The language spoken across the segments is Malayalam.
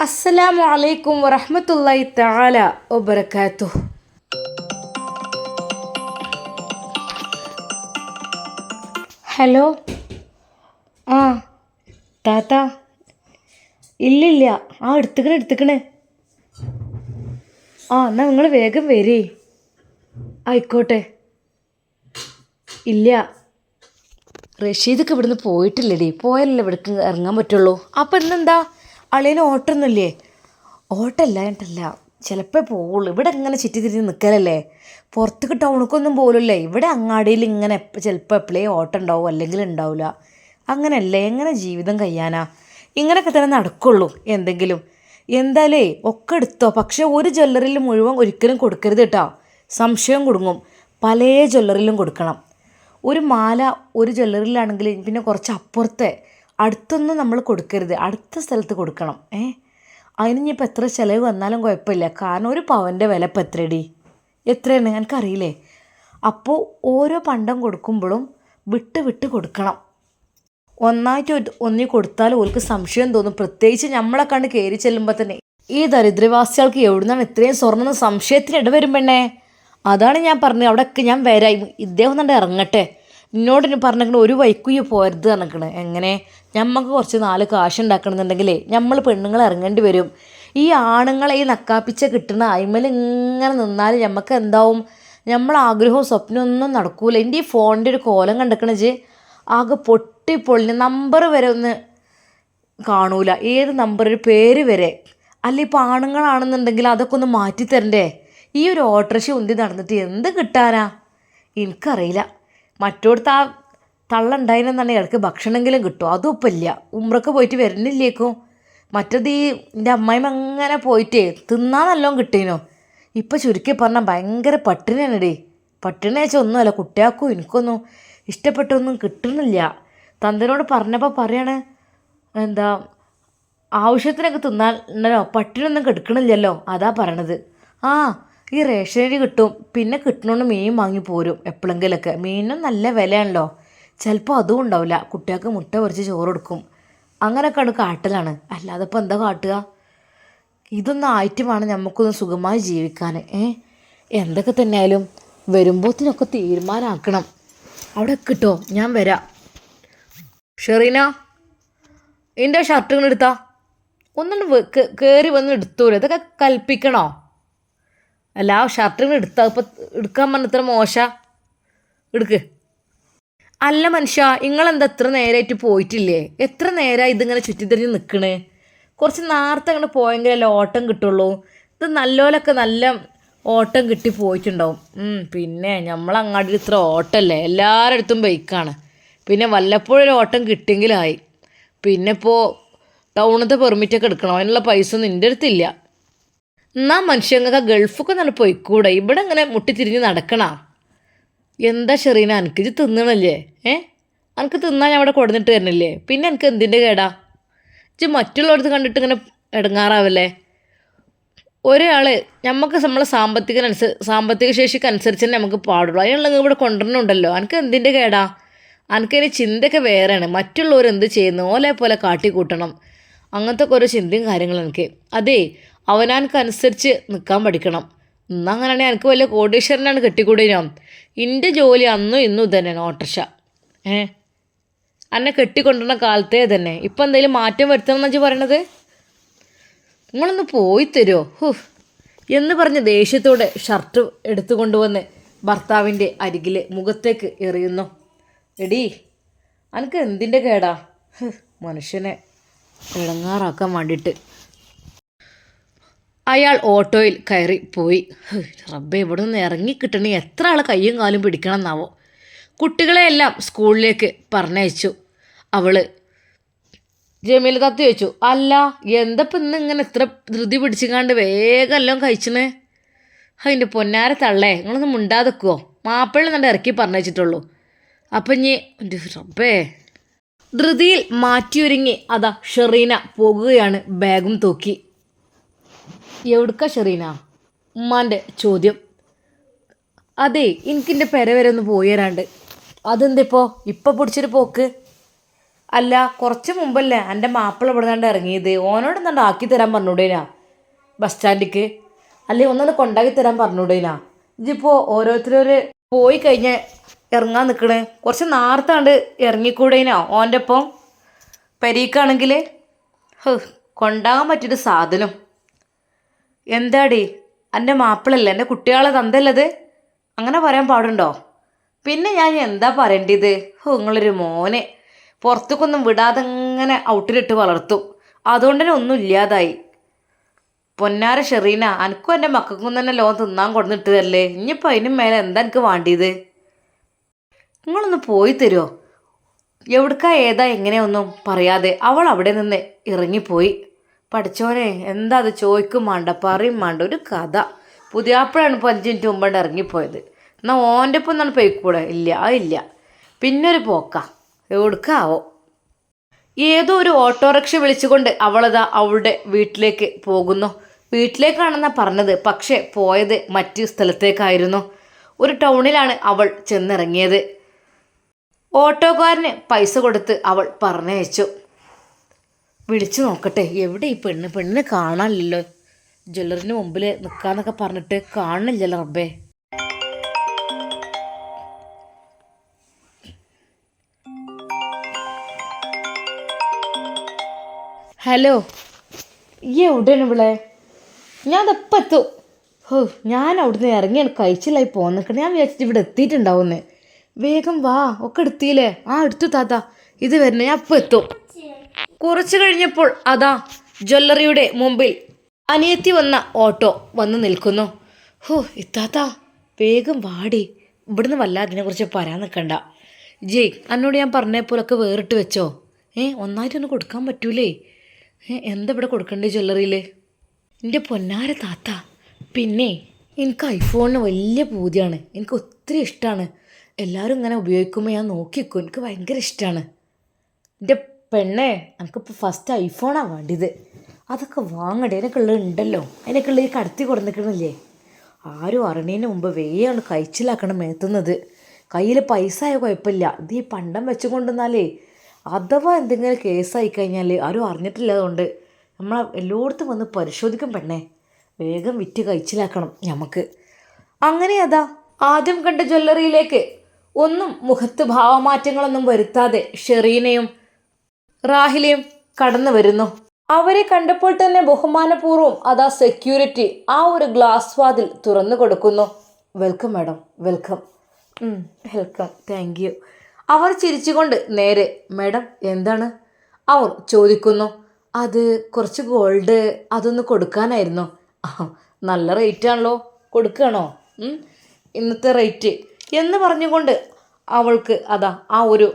അസ്സലാമു അലൈക്കും വറഹ്മത്തുള്ളാഹി തആല വബറകാതുഹു. ഹലോ. ആ താത്ത. ഇല്ലില്ല. എടുത്തുക്കണ്. എന്നാൽ നിങ്ങൾ വേഗം വരി. ആയിക്കോട്ടെ. ഇല്ല, റഷീദൊക്കെ ഇവിടുന്ന് പോയിട്ടില്ലടി. പോയാലല്ലേ ഇവിടേക്ക് ഇറങ്ങാൻ പറ്റുള്ളൂ. അപ്പം ഇന്നെന്താ അളിയന് ഓട്ടമൊന്നുമില്ലേ? ഓട്ടമില്ലായിട്ടല്ല, ചിലപ്പോൾ പോവുള്ളൂ. ഇവിടെ ഇങ്ങനെ ചുറ്റി തിരിഞ്ഞ് നിൽക്കലല്ലേ, പുറത്തേക്ക് ടൗണിക്കൊന്നും പോലല്ലേ. ഇവിടെ അങ്ങാടിയിൽ ഇങ്ങനെ ചിലപ്പോൾ എപ്പോഴേ ഓട്ടം ഉണ്ടാവും, അല്ലെങ്കിൽ ഉണ്ടാവില്ല. അങ്ങനെയല്ലേ, എങ്ങനെ ജീവിതം കഴിയാനാ? ഇങ്ങനെയൊക്കെ തന്നെ നടക്കുള്ളൂ എന്തെങ്കിലും. എന്തായാലേ ഒക്കെ എടുത്തോ, പക്ഷേ ഒരു ജ്വല്ലറിയിൽ മുഴുവൻ ഒരിക്കലും കൊടുക്കരുത് കേട്ടോ. സംശയം കുടുങ്ങും. പല ജ്വല്ലറിയിലും കൊടുക്കണം. ഒരു മാല ഒരു ജ്വല്ലറിയിലാണെങ്കിൽ പിന്നെ കുറച്ച് അപ്പുറത്തെ അടുത്തൊന്നും നമ്മൾ കൊടുക്കരുത്, അടുത്ത സ്ഥലത്ത് കൊടുക്കണം. അതിന് ഇനിയിപ്പോൾ എത്ര ചിലവ് വന്നാലും കുഴപ്പമില്ല. കാരണം ഒരു പവൻ്റെ വില ഇപ്പം എത്രയടി? എത്രയാണ് എനിക്കറിയില്ലേ. അപ്പോൾ ഓരോ പണ്ടം കൊടുക്കുമ്പോഴും വിട്ട് കൊടുക്കണം. ഒന്നായിട്ട് ഒന്നി കൊടുത്താൽ ഓൾക്ക് സംശയം തോന്നും. പ്രത്യേകിച്ച് നമ്മളെ കണ്ട് കയറി ചെല്ലുമ്പോൾ തന്നെ ഈ ദരിദ്രവാസികൾക്ക് എവിടുന്നാണ് ഇത്രയും സ്വർണ്ണം സംശയത്തിന് ഇടവരും പെണ്ണേ. അതാണ് ഞാൻ പറഞ്ഞത്, അവിടെയൊക്കെ ഞാൻ വരായി. ഇദ്ദേഹം കണ്ട് ഇറങ്ങട്ടെ. എന്നോട് പറഞ്ഞിട്ട് ഒരു വൈക്കുയ്യ പോരുത് പറഞ്ഞിക്കണ്. എങ്ങനെ ഞമ്മക്ക് കുറച്ച് നാല് കാശുണ്ടാക്കണമെന്നുണ്ടെങ്കിലേ നമ്മൾ പെണ്ണുങ്ങൾ ഇറങ്ങേണ്ടി വരും. ഈ ആണുങ്ങളെ ഈ നക്കാപ്പിച്ച കിട്ടുന്ന അയിമൽ ഇങ്ങനെ നിന്നാൽ ഞമ്മക്ക് എന്താവും? ആഗ്രഹവും സ്വപ്നമൊന്നും നടക്കൂല. എൻ്റെ ഈ ഫോണിൻ്റെ ഒരു കോലം കണ്ടിക്കണച്ച് ആകെ പൊട്ടിപ്പൊളിഞ്ഞ് നമ്പർ വരെ ഒന്ന് കാണൂല. ഏത് നമ്പർ, ഒരു പേര് വരെ. അല്ല, ഇപ്പോൾ ആണുങ്ങളാണെന്നുണ്ടെങ്കിൽ അതൊക്കെ ഒന്ന് മാറ്റിത്തരണ്ടേ? ഈ ഒരു ഓട്ടോറിക്ഷ ഉന്തി നടന്നിട്ട് എന്ത് കിട്ടാനാ? എനിക്കറിയില്ല. മറ്റോടത്ത് ആ തള്ളുണ്ടായിരുന്നെന്നാണ് ഇടയ്ക്ക് ഭക്ഷണമെങ്കിലും കിട്ടും. അതും ഇപ്പം ഇല്ല. ഉമ്രക്ക് പോയിട്ട് വരുന്നില്ലേക്കും. മറ്റത് ഈ എൻ്റെ അമ്മായിമ്മ അങ്ങനെ പോയിട്ടേ തിന്നാൻ നല്ലോണം കിട്ടീനോ. ഇപ്പം ചുരുക്കി പറഞ്ഞാൽ ഭയങ്കര പട്ടിണിയാണിടേ. പട്ടിണി വെച്ചാൽ ഒന്നുമല്ല, കുട്ടികൾക്കും എനിക്കൊന്നും ഇഷ്ടപ്പെട്ടൊന്നും കിട്ടണില്ല. തന്തനോട് പറഞ്ഞപ്പോൾ പറയാണ്, എന്താ ആവശ്യത്തിനൊക്കെ തിന്നാനോ പട്ടിണിയൊന്നും കെടുക്കണില്ലല്ലോ, അതാ പറയണത്. ഈ റേഷനരി കിട്ടും, പിന്നെ കിട്ടണോണ്ട് മീൻ വാങ്ങി പോരും എപ്പോഴെങ്കിലൊക്കെ. മീനും നല്ല വിലയാണല്ലോ. ചിലപ്പോൾ അതും ഉണ്ടാവില്ല. കുട്ടികൾക്ക് മുട്ട പൊരിച്ച് ചോറ് കൊടുക്കും. അങ്ങനെയൊക്കെയാണ് കാട്ടലാണ്. അല്ലാതെ ഇപ്പോൾ എന്താ കാട്ടുക? ഇതൊന്നും ആയിട്ട് വേണം നമുക്കൊന്ന് സുഖമായി ജീവിക്കാൻ. എന്തൊക്കെ തന്നെയായാലും വരുമ്പോഴത്തേനൊക്കെ തീരുമാനമാക്കണം. അവിടെ കിട്ടോ, ഞാൻ വരാം. ഷെറീന, എൻ്റെ ഷർട്ട് ഇങ്ങനെ എടുത്താ ഒന്നും കയറി വന്ന് എടുത്തോളൂ. ഇതൊക്കെ കൽപ്പിക്കണോ? അല്ല, ആ ഷർട്ടിന് എടുത്താൽ ഇപ്പം എടുക്കാൻ പറഞ്ഞ ഇത്ര മോശ. എടുക്ക്. അല്ല മനുഷ്യ, നിങ്ങളെന്താ എത്ര നേരമായിട്ട് പോയിട്ടില്ലേ? എത്ര നേരമായി ഇതിങ്ങനെ ചുറ്റിത്തിരിഞ്ഞ് നിൽക്കണേ? കുറച്ച് നേരത്തെ അങ്ങനെ പോയെങ്കിലല്ലേ ഓട്ടം കിട്ടുള്ളൂ. ഇത് നല്ലോലൊക്കെ നല്ല ഓട്ടം കിട്ടി പോയിട്ടുണ്ടാവും. പിന്നെ നമ്മളങ്ങാടി ഇത്ര ഓട്ടമല്ലേ, എല്ലാവരുടെ അടുത്തും ബൈക്കാണ്. പിന്നെ വല്ലപ്പോഴും ഒരു ഓട്ടം കിട്ടിയെങ്കിലായി. പിന്നെ ഇപ്പോൾ ടൗണത്തെ പെർമിറ്റൊക്കെ എടുക്കണം, അതിനുള്ള പൈസ ഒന്നും എൻ്റെ അടുത്തില്ല. എന്നാ മനുഷ്യങ്ങൾക്ക് ഗൾഫൊക്കെ നല്ല പോയിക്കൂടെ? ഇവിടെ ഇങ്ങനെ മുട്ടിത്തിരിഞ്ഞ് നടക്കണ എന്താ ഷെറീന? എനിക്ക് ഇത് തിന്നണല്ലേ? എനിക്ക് തിന്നാൻ ഞാൻ അവിടെ കൊടുന്നിട്ട് തരുന്നില്ലേ? പിന്നെ എനിക്ക് എന്തിൻ്റെ കേടാ? ഇത് മറ്റുള്ളവർക്ക് കണ്ടിട്ട് ഇങ്ങനെ ഇടങ്ങാറാവല്ലേ? ഒരാൾ നമുക്ക് നമ്മളെ സാമ്പത്തിക ശേഷിക്ക് അനുസരിച്ച് തന്നെ നമുക്ക് പാടുള്ളൂ. അതിനുള്ള ഇവിടെ കൊണ്ടുവരണുണ്ടല്ലോ. എനിക്ക് എന്തിൻ്റെ കേടാ? എനിക്കതിന് ചിന്തയൊക്കെ വേറെയാണ്. മറ്റുള്ളവർ എന്ത് ചെയ്യുന്നു ഓലെ പോലെ കാട്ടിക്കൂട്ടണം, അങ്ങനത്തെ ഓരോ ചിന്തയും കാര്യങ്ങളും എനിക്ക്. അതേ, അവനനുസരിച്ച് നിൽക്കാൻ പഠിക്കണം. എന്നാൽ അങ്ങനെയാണെങ്കിൽ എനിക്ക് വലിയ കോടീശ്വരനാണ് കെട്ടിക്കൂടിനോ. എൻ്റെ ജോലി അന്നും ഇന്നും ഇതന്നെയാണ്, ഓട്ടർഷ. എന്നെ കെട്ടിക്കൊണ്ടുവരുന്ന കാലത്തേ തന്നെ. ഇപ്പം എന്തെങ്കിലും മാറ്റം വരുത്തണം എന്ന് വെച്ചാൽ പറയണത്? നിങ്ങളൊന്ന് പോയി തരുമോ എന്ന് പറഞ്ഞ് ദേഷ്യത്തോടെ ഷർട്ട് എടുത്തു കൊണ്ടുവന്ന് ഭർത്താവിൻ്റെ അരികിൽ മുഖത്തേക്ക് എറിയുന്നു. എടീ, എനിക്ക് എന്തിൻ്റെ കേടാ? മനുഷ്യനെ ഇളങ്ങാറാക്കാൻ വേണ്ടിയിട്ട്. അയാൾ ഓട്ടോയിൽ കയറി പോയി. റബ്ബേ, ഇവിടെ നിന്ന് ഇറങ്ങിക്കിട്ടണേ എത്ര ആൾ കയ്യും കാലും പിടിക്കണം എന്നാവോ. കുട്ടികളെയെല്ലാം സ്കൂളിലേക്ക് പറഞ്ഞയച്ചു. അവൾ ജമീല താത്ത ചോദിച്ചു, അല്ല എന്തപ്പം ഇന്ന് ഇങ്ങനെ ഇത്ര ധൃതി പിടിച്ചിക്കാണ്ട് വേഗം എല്ലാം കഴിച്ചണേ? അതിൻ്റെ പൊന്നാര തള്ളേ, നിങ്ങളൊന്ന് മുണ്ടാതെക്കുവോ? മാപ്പിള എന്നിട്ട് ഇറക്കി പറഞ്ഞിട്ടുള്ളൂ. അപ്പം ഇനി എൻ്റെ റബ്ബേ. ധൃതിയിൽ മാറ്റിയൊരുങ്ങി അതാ ഷെറീന പോകുകയാണ്, ബാഗും തൂക്കി. എവിടുക്ക ഷെറീന? ഉമ്മാൻ്റെ ചോദ്യം. അതെ, എനിക്കെൻ്റെ പെര വരെ ഒന്ന് പോയി തരാണ്ട്. അതെന്തിപ്പോൾ ഇപ്പം പിടിച്ചൊരു പോക്ക്? അല്ല കുറച്ച് മുമ്പല്ലേ എൻ്റെ മാപ്പിള ഇവിടെ നിന്നാണ്ട് ഇറങ്ങിയത്. ഓനോട് എന്താണ്ട് ആക്കി തരാൻ പറഞ്ഞൂടേനാ ബസ് സ്റ്റാൻഡിക്ക്. അല്ലെ ഒന്നൊന്ന് കൊണ്ടാക്കി തരാൻ പറഞ്ഞൂടേനാ. ഇതിപ്പോൾ ഓരോരുത്തരൊരു പോയി കഴിഞ്ഞ് ഇറങ്ങാൻ നിൽക്കണേ. കുറച്ച് നേരത്താണ്ട് ഇറങ്ങിക്കൂടേനോ ഓൻ്റെ ഒപ്പം പരീക്കാണെങ്കിൽ. കൊണ്ടാകാൻ പറ്റിയൊരു സാധനം. എന്താടി എൻ്റെ മാപ്പിളല്ലേ എൻ്റെ കുട്ടികളെ തന്തല്ലത്? അങ്ങനെ പറയാൻ പാടുണ്ടോ? പിന്നെ ഞാൻ എന്താ പറയേണ്ടത്? നിങ്ങളൊരു മോനെ പുറത്തേക്കൊന്നും വിടാതെ ഇങ്ങനെ ഔട്ടിലിട്ട് വളർത്തും. അതുകൊണ്ട് തന്നെ ഒന്നും ഇല്ലാതായി. പൊന്നാര ഷെറീന, എനിക്കും എൻ്റെ മക്കൾക്കും തന്നെ ലോൺ തിന്നാൻ കൊടുത്തിട്ട് തരല്ലേ. ഇനിയിപ്പോൾ അതിനും മേലെ എന്താ എനിക്ക് വേണ്ടിയത്? നിങ്ങളൊന്ന് പോയി തരുമോ? എവിടുക്കാ ഏതാ എങ്ങനെയൊന്നും പറയാതെ അവൾ അവിടെ നിന്ന് ഇറങ്ങിപ്പോയി. പഠിച്ചോനെ, എന്താ അത് ചോദിക്കും വേണ്ട പറയും വേണ്ട ഒരു കഥ. പുതിയാപ്പിളാണ് ഇപ്പോൾ 5 മിനിറ്റ് മുമ്പാണ്ട് ഇറങ്ങിപ്പോയത്. എന്നാൽ ഓൻ്റെ ഒപ്പം ഒന്നാണ് പോയിക്കൂടെ? ഇല്ല, അതില്ല. പിന്നൊരു പോക്കാ എവിടുക്കാവോ. ഏതോ ഒരു ഓട്ടോറിക്ഷ വിളിച്ചുകൊണ്ട് അവളതാ അവളുടെ വീട്ടിലേക്ക് പോകുന്നു. വീട്ടിലേക്കാണെന്നാണ് പറഞ്ഞത്, പക്ഷേ പോയത് മറ്റ് സ്ഥലത്തേക്കായിരുന്നു. ഒരു ടൗണിലാണ് അവൾ ചെന്നിറങ്ങിയത്. ഓട്ടോക്കാരന് പൈസ കൊടുത്ത് അവൾ പറഞ്ഞയച്ചു. വിളിച്ചു നോക്കട്ടെ, എവിടെ ഈ പെണ്ണിനെ കാണാനില്ലല്ലോ. ജ്വല്ലറിന് മുമ്പിൽ നിൽക്കാന്നൊക്കെ പറഞ്ഞിട്ട് കാണുന്നില്ലല്ലോ റബ്ബേ. ഹലോ, ഈ എവിടെയാണ് ഇവിടെ? ഞാൻ അതപ്പം എത്തും. ഞാൻ അവിടുന്ന് ഇറങ്ങിയാണ് കഴിച്ചില്ലായി പോന്നിക്കണേ. ഞാൻ വിചാരിച്ചിട്ട് ഇവിടെ എത്തിയിട്ടുണ്ടാവുന്നേ. വേഗം വാ, ഒക്കെ എടുത്തില്ലേ? എടുത്തു താത്ത, ഇത് വരുന്നേ, ഞാൻ അപ്പം എത്തും. കുറച്ച് കഴിഞ്ഞപ്പോൾ അതാ ജ്വല്ലറിയുടെ മുമ്പിൽ അനിയത്തി വന്ന ഓട്ടോ വന്ന് നിൽക്കുന്നു. ഇത്താത്ത വേഗം വാടി, ഇവിടുന്ന് വല്ലാതെ ഇതിനെക്കുറിച്ച് പറയാൻ നിൽക്കണ്ട. ജയ്, എന്നോട് ഞാൻ പറഞ്ഞപ്പോലൊക്കെ വേറിട്ട് വെച്ചോ. ഒന്നായിട്ടൊന്ന് കൊടുക്കാൻ പറ്റൂലേ? എന്താ ഇവിടെ കൊടുക്കണ്ടേ ജ്വല്ലറിയിൽ? എൻ്റെ പൊന്നാര താത്ത, പിന്നെ എനിക്ക് ഐഫോണിന് വലിയ പൂതിയാണ്. എനിക്ക് ഒത്തിരി ഇഷ്ടമാണ്. എല്ലാവരും ഇങ്ങനെ ഉപയോഗിക്കുമ്പോൾ ഞാൻ നോക്കിക്കും, എനിക്ക് ഭയങ്കര ഇഷ്ടമാണ്. എൻ്റെ പെണ്ണേ, എനിക്കിപ്പോൾ ഫസ്റ്റ് ഐഫോണാണ് വേണ്ടിയത്. അതൊക്കെ വാങ്ങണ്ടേ? അതിനൊക്കെയുള്ളത് ഉണ്ടല്ലോ. അതിനൊക്കെയുള്ള ഈ കടത്തി കൊടുന്നിക്കണില്ലേ? ആരും അറിയണതിന് മുമ്പ് വേയാണ് കഴിച്ചിലാക്കണം മേത്തുന്നത്. കയ്യിൽ പൈസ ആയ കുഴപ്പമില്ല. ഇത് ഈ പണ്ടം വെച്ചുകൊണ്ടെന്നാലേ അഥവാ എന്തെങ്കിലും കേസായി കഴിഞ്ഞാൽ ആരും അറിഞ്ഞിട്ടില്ലതുകൊണ്ട് നമ്മൾ എല്ലായിടത്തും വന്ന് പരിശോധിക്കും പെണ്ണേ. വേഗം വിറ്റ് കഴിച്ചിലാക്കണം നമുക്ക്. അങ്ങനെ അതാ ആദ്യം കണ്ട ജ്വല്ലറിയിലേക്ക് ഒന്നും മുഖത്ത് ഭാവമാറ്റങ്ങളൊന്നും വരുത്താതെ ഷെറീനയും റാഹിലയും കടന്നു വരുന്നു. അവരെ കണ്ടപ്പോൾ തന്നെ ബഹുമാനപൂർവ്വം അതാ സെക്യൂരിറ്റി ആ ഒരു ഗ്ലാസ് വാതിൽ തുറന്നു കൊടുക്കുന്നു. Welcome madam, welcome. Welcome, thank you. അവർ ചിരിച്ചുകൊണ്ട് നേരെ, മാഡം എന്താണ് അവർ ചോദിക്കുന്നു. അത് കുറച്ച് ഗോൾഡ് അതൊന്ന് കൊടുക്കാനായിരുന്നു. നല്ല റേറ്റാണല്ലോ, കൊടുക്കുകയാണോ? ഇന്നത്തെ റേറ്റ് എന്ന് പറഞ്ഞുകൊണ്ട് അവൾക്ക് അതാ ആ ഒരു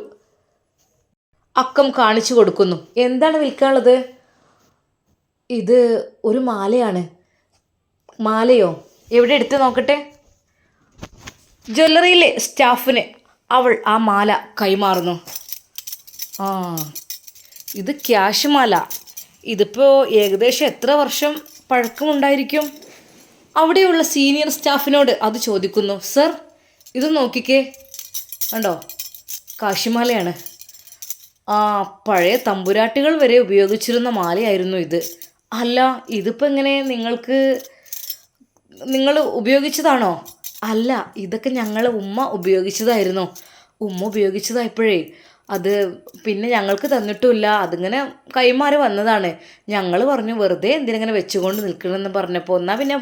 അക്കം കാണിച്ചു കൊടുക്കുന്നു. എന്താണ് വിൽക്കാനുള്ളത്? ഇത് ഒരു മാലയാണ്. മാലയോ? എവിടെ എടുത്ത് നോക്കട്ടെ. ജ്വല്ലറിയിലെ സ്റ്റാഫിന് അവൾ ആ മാല കൈമാറുന്നു. ഇത് ക്യാഷ് മാല. ഇതിപ്പോൾ ഏകദേശം എത്ര വർഷം പഴക്കമുണ്ടായിരിക്കും? അവിടെയുള്ള സീനിയർ സ്റ്റാഫിനോട് അത് ചോദിക്കുന്നു. സർ, ഇത് നോക്കിക്കേ, കണ്ടോ, കാശിമാലയാണ്. പഴയ തമ്പുരാട്ടികൾ വരെ ഉപയോഗിച്ചിരുന്ന മാലയായിരുന്നു ഇത്. അല്ല, ഇതിപ്പോൾ എങ്ങനെ നിങ്ങൾ ഉപയോഗിച്ചതാണോ? അല്ല, ഇതൊക്കെ ഞങ്ങളെ ഉമ്മ ഉപയോഗിച്ചതായിരുന്നു. ഉമ്മ ഉപയോഗിച്ചതായപ്പോഴേ അത് പിന്നെ ഞങ്ങൾക്ക് തന്നിട്ടുമില്ല. അതിങ്ങനെ കൈമാറി വന്നതാണ്. ഞങ്ങൾ പറഞ്ഞു വെറുതെ എന്തിനെങ്ങനെ വെച്ചുകൊണ്ട് നിൽക്കണമെന്ന് പറഞ്ഞപ്പോൾ എന്നാൽ പിന്നെ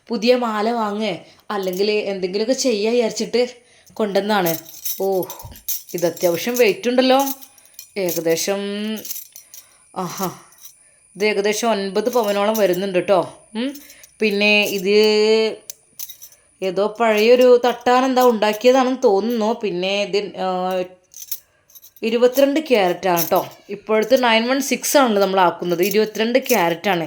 പുതിയ മാല വാങ്ങുക അല്ലെങ്കിൽ എന്തെങ്കിലുമൊക്കെ ചെയ്യുക വിചാരിച്ചിട്ട് കൊണ്ടുവന്നാണ്. ഇത് അത്യാവശ്യം വെയിറ്റ് ഉണ്ടല്ലോ. ഏകദേശം ഇത് ഏകദേശം 9 പവനോളം വരുന്നുണ്ട് കേട്ടോ. പിന്നെ ഇത് ഏതോ പഴയൊരു തട്ടാനെന്താ ഉണ്ടാക്കിയതാണെന്ന് തോന്നുന്നു. പിന്നെ ഇത് 22 ക്യാരറ്റാണ് കേട്ടോ. ഇപ്പോഴത്തെ 916 ആണല്ലോ നമ്മൾ ആക്കുന്നത്. 22 ക്യാരറ്റാണ്.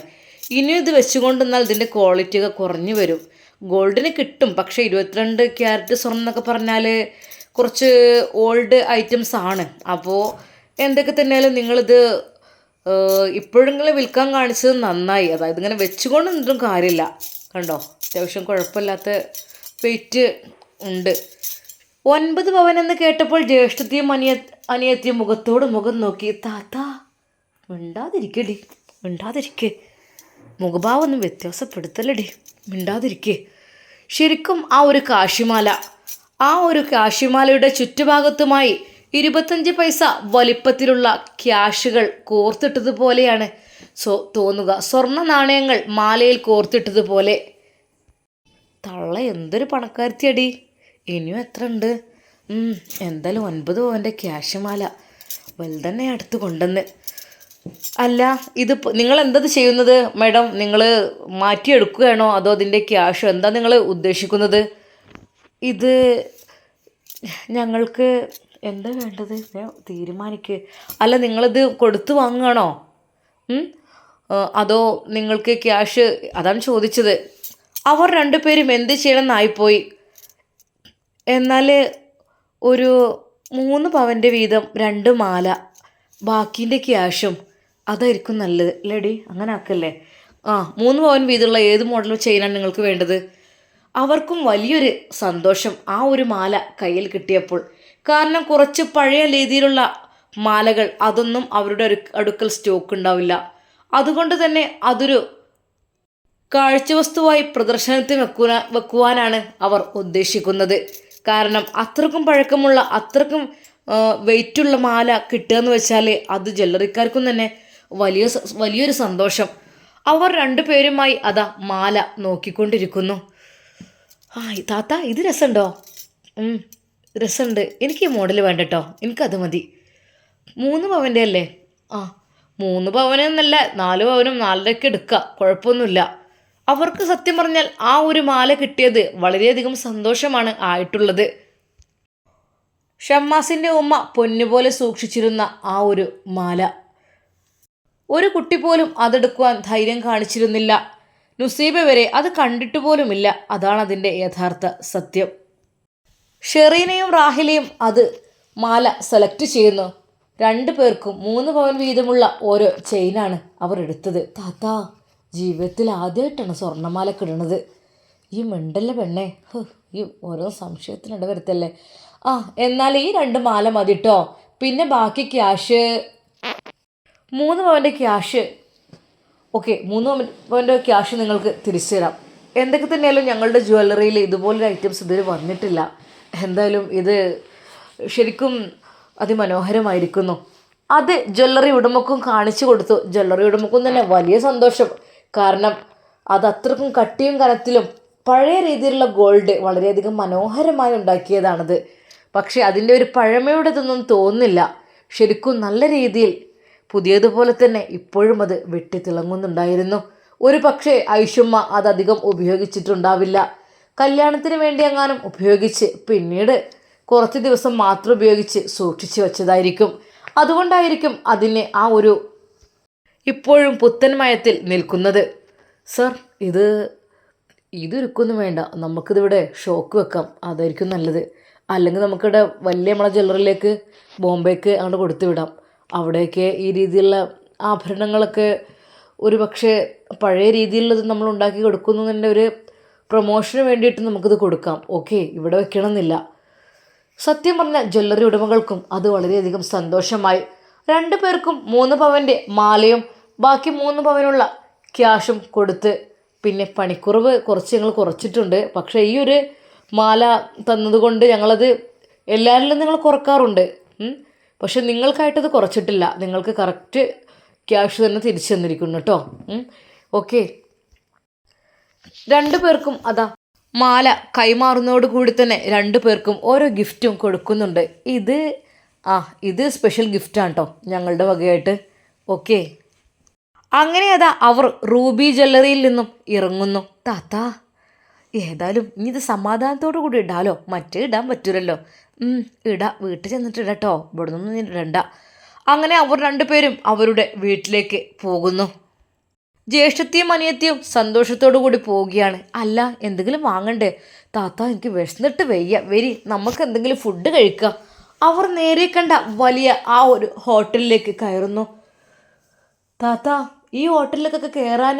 ഇനിയും ഇത് വെച്ചുകൊണ്ട് എന്നാൽ ഇതിൻ്റെ ക്വാളിറ്റിയൊക്കെ കുറഞ്ഞു വരും. ഗോൾഡിന് കിട്ടും, പക്ഷേ 22 ക്യാരറ്റ് സ്വർണ്ണം എന്നൊക്കെ പറഞ്ഞാൽ കുറച്ച് ഓൾഡ് ഐറ്റംസ് ആണ്. അപ്പോൾ എന്തൊക്കെ തന്നെയാലും നിങ്ങളിത് ഇപ്പോഴെങ്കിലും വിൽക്കാൻ കാണിച്ചത് നന്നായി. അതായത് ഇങ്ങനെ വെച്ചുകൊണ്ട് നിന്നിട്ടും കാര്യമില്ല. കണ്ടോ, അത്യാവശ്യം കുഴപ്പമില്ലാത്ത വെയിറ്റ് ഉണ്ട്. 9 പവൻ എന്ന് കേട്ടപ്പോൾ ജ്യേഷ്ഠത്തെയും അനിയത്തിയും മുഖത്തോട് മുഖം നോക്കി. താത്ത മിണ്ടാതിരിക്കടി, മിണ്ടാതിരിക്കേ, മുഖഭാവമൊന്നും വ്യത്യാസപ്പെടുത്തല്ലടി, മിണ്ടാതിരിക്കേ. ശരിക്കും ആ ഒരു കാശിമാലയുടെ ചുറ്റുഭാഗത്തുമായി 25 പൈസ വലിപ്പത്തിലുള്ള ക്യാഷുകൾ കോർത്തിട്ടതുപോലെയാണ് തോന്നുക. സ്വർണ്ണ നാണയങ്ങൾ മാലയിൽ കോർത്തിട്ടതുപോലെ. തള്ള എന്തൊരു പണക്കാരത്തിയടി. ഇനിയും എത്ര ഉണ്ട്? എന്തായാലും 9 പവൻ്റെ ക്യാഷ് മാല വലുതന്നെ അടുത്ത് കൊണ്ടുവന്ന്. അല്ല, ഇത് നിങ്ങൾ എന്തത് ചെയ്യുന്നത് മാഡം? നിങ്ങൾ മാറ്റിയെടുക്കുകയാണോ അതോ അതിൻ്റെ ക്യാഷോ എന്താ നിങ്ങൾ ഉദ്ദേശിക്കുന്നത്? ഇത് ഞങ്ങൾക്ക് എന്താ വേണ്ടത് തീരുമാനിക്ക്. അല്ല, നിങ്ങളിത് കൊടുത്തു വാങ്ങുകയാണോ അതോ നിങ്ങൾക്ക് ക്യാഷ്? അതാണ് ചോദിച്ചത്. അവർ രണ്ടുപേരും എന്ത് ചെയ്യണമെന്നായിപ്പോയി. എന്നാൽ ഒരു 3 പവൻ്റെ വീതം 2 മാല, ബാക്കിൻ്റെ ക്യാഷും അതായിരിക്കും നല്ലത് ലേഡി. അങ്ങനെ ആക്കല്ലേ. 3 പവൻ വീതമുള്ള ഏത് മോഡൽ ചെയിനാണ് നിങ്ങൾക്ക് വേണ്ടത്? അവർക്കും വലിയൊരു സന്തോഷം ആ ഒരു മാല കയ്യിൽ കിട്ടിയപ്പോൾ. കാരണം കുറച്ച് പഴയ രീതിയിലുള്ള മാലകൾ അതൊന്നും അവരുടെ അടുക്കൽ സ്റ്റോക്ക് ഉണ്ടാവില്ല. അതുകൊണ്ട് തന്നെ അതൊരു കാഴ്ചവസ്തുവായി പ്രദർശനത്തിന് വെക്കുവാനാണ് അവർ ഉദ്ദേശിക്കുന്നത്. കാരണം അത്രക്കും പഴക്കമുള്ള അത്രക്കും വെയിറ്റുള്ള മാല കിട്ടുകയെന്ന് വെച്ചാൽ അത് ജ്വല്ലറിക്കാർക്കും തന്നെ വലിയൊരു സന്തോഷം. അവർ രണ്ടുപേരുമായി അതാ മാല നോക്കിക്കൊണ്ടിരിക്കുന്നു. താത്ത ഇത് രസമുണ്ടോ? രസമുണ്ട്. എനിക്ക് ഈ മോഡൽ വേണ്ട കേട്ടോ, എനിക്കത് മതി. 3 പവൻ്റെ അല്ലേ? 3 പവനെന്നല്ല, 4 പവനും 4.5 എടുക്കുക, കുഴപ്പമൊന്നുമില്ല. അവർക്ക് സത്യം പറഞ്ഞാൽ ആ ഒരു മാല കിട്ടിയത് വളരെയധികം സന്തോഷമാണ് ആയിട്ടുള്ളത്. ഷമ്മാസിൻ്റെ ഉമ്മ പൊന്നുപോലെ സൂക്ഷിച്ചിരുന്ന ആ ഒരു മാല ഒരു കുട്ടി പോലും അതെടുക്കുവാൻ ധൈര്യം കാണിച്ചിരുന്നില്ല. നുസീബ വരെ അത് കണ്ടിട്ട് പോലുമില്ല. അതാണ് അതിൻ്റെ യഥാർത്ഥ സത്യം. ഷെറീനയും റാഹിലയും അത് മാല സെലക്ട് ചെയ്യുന്നു. 2 പേർക്കും 3 പവൻ വീതമുള്ള ഓരോ ചെയിനാണ് അവർ എടുത്തത്. താത്ത ജീവിതത്തിൽ ആദ്യമായിട്ടാണ് സ്വർണ്ണമാല കിടണത്. ഈ മിണ്ടല്ലേ പെണ്ണേ, ഈ ഓരോ സംശയത്തിനിട വരുത്തല്ലേ. എന്നാൽ ഈ 2 മാല മതി കേട്ടോ. പിന്നെ ബാക്കി ക്യാഷ് 3 പവൻ്റെ ക്യാഷ് ഓക്കെ, 3 പവൻ്റെ ക്യാഷ് നിങ്ങൾക്ക് തിരിച്ചു തരാം. എന്തൊക്കെ തന്നെയാലും ഞങ്ങളുടെ ജ്വല്ലറിയിൽ ഇതുപോലൊരു ഐറ്റംസ് ഇതുവരെ വന്നിട്ടില്ല. എന്തായാലും ഇത് ശരിക്കും അതിമനോഹരമായിരിക്കുന്നു. അത് ജ്വല്ലറി ഉടമക്കും കാണിച്ചു കൊടുത്തു. ജ്വല്ലറി ഉടമക്കും തന്നെ വലിയ സന്തോഷം. കാരണം അത് അത്രക്കും കട്ടിയും കനത്തിലും പഴയ രീതിയിലുള്ള ഗോൾഡ് വളരെയധികം മനോഹരമായി ഉണ്ടാക്കിയതാണത്. പക്ഷേ അതിൻ്റെ ഒരു പഴമയുടേതൊന്നും തോന്നുന്നില്ല. ശരിക്കും നല്ല രീതിയിൽ പുതിയതുപോലെ തന്നെ ഇപ്പോഴും അത് വെട്ടിത്തിളങ്ങുന്നുണ്ടായിരുന്നു. ഒരു പക്ഷേ ഐഷുമ്മ അതധികം ഉപയോഗിച്ചിട്ടുണ്ടാവില്ല. കല്യാണത്തിന് വേണ്ടി എങ്ങാനും ഉപയോഗിച്ച് പിന്നീട് കുറച്ച് ദിവസം മാത്രം ഉപയോഗിച്ച് സൂക്ഷിച്ചു വച്ചതായിരിക്കും. അതുകൊണ്ടായിരിക്കും അതിന് ആ ഒരു ഇപ്പോഴും പുത്തൻമയത്തിൽ നിൽക്കുന്നത്. സർ, ഇതൊരുക്കൊന്നും വേണ്ട, നമുക്കിതിവിടെ ഷോക്ക് വെക്കാം, അതായിരിക്കും നല്ലത്. അല്ലെങ്കിൽ നമുക്കിവിടെ വലിയ നമ്മളെ ജ്വല്ലറിയിലേക്ക് ബോംബെക്ക് അങ്ങോട്ട് കൊടുത്തു വിടാം. അവിടെയൊക്കെ ഈ രീതിയിലുള്ള ആഭരണങ്ങളൊക്കെ ഒരു പക്ഷേ പഴയ രീതിയിലുള്ളത് നമ്മൾ ഉണ്ടാക്കി കൊടുക്കുന്നതിൻ്റെ ഒരു പ്രൊമോഷന് വേണ്ടിയിട്ട് നമുക്കിത് കൊടുക്കാം. ഓക്കെ, ഇവിടെ വെക്കണമെന്നില്ല. സത്യം പറഞ്ഞ ജ്വല്ലറി ഉടമകൾക്കും അത് വളരെയധികം സന്തോഷമായി. 2 പേർക്കും 3 പവൻ്റെ മാലയും ബാക്കി 3 പവനുള്ള ക്യാഷും കൊടുത്ത്. പിന്നെ പണിക്കുറവ് കുറച്ച് ഞങ്ങൾ കുറച്ചിട്ടുണ്ട്. പക്ഷേ ഈ ഒരു മാല തന്നതുകൊണ്ട് ഞങ്ങളത് എല്ലാവരിലും നിങ്ങൾ കുറക്കാറുണ്ട്. പക്ഷെ നിങ്ങൾക്കായിട്ടത് കുറച്ചിട്ടില്ല. നിങ്ങൾക്ക് കറക്റ്റ് ക്യാഷ് തന്നെ തിരിച്ചു തന്നിരിക്കുന്നു കേട്ടോ. ഓക്കെ, 2 പേർക്കും അതാ മാല കൈമാറുന്നതോടുകൂടി തന്നെ 2 പേർക്കും ഓരോ ഗിഫ്റ്റും കൊടുക്കുന്നുണ്ട്. ഇത് സ്പെഷ്യൽ ഗിഫ്റ്റാണ് കേട്ടോ ഞങ്ങളുടെ വകയായിട്ട്. ഓക്കെ, അങ്ങനെ അതാ അവർ റൂബി ജ്വല്ലറിയിൽ നിന്നും ഇറങ്ങുന്നു. താത്ത ഏതായാലും ഇനി ഇത് സമാധാനത്തോടു കൂടി ഇടാലോ, മറ്റേ ഇടാൻ പറ്റൂലല്ലോ. വീട്ടിൽ ചെന്നിട്ട് ഇടട്ടോ, ഇവിടെ നിന്നൊന്നും ഇടണ്ട. അങ്ങനെ അവർ 2 പേരും അവരുടെ വീട്ടിലേക്ക് പോകുന്നു. ജ്യേഷ്ഠത്തിയും അനിയത്തിയും സന്തോഷത്തോടു കൂടി പോവുകയാണ്. അല്ല, എന്തെങ്കിലും വാങ്ങണ്ടേ താത്ത? എനിക്ക് വിശന്നിട്ട് വരി, നമുക്ക് എന്തെങ്കിലും ഫുഡ് കഴിക്കാം. അവർ നേരെ കണ്ട വലിയ ആ ഒരു ഹോട്ടലിലേക്ക് കയറുന്നു. താത്ത ഈ ഹോട്ടലിലേക്കൊക്കെ കയറാൻ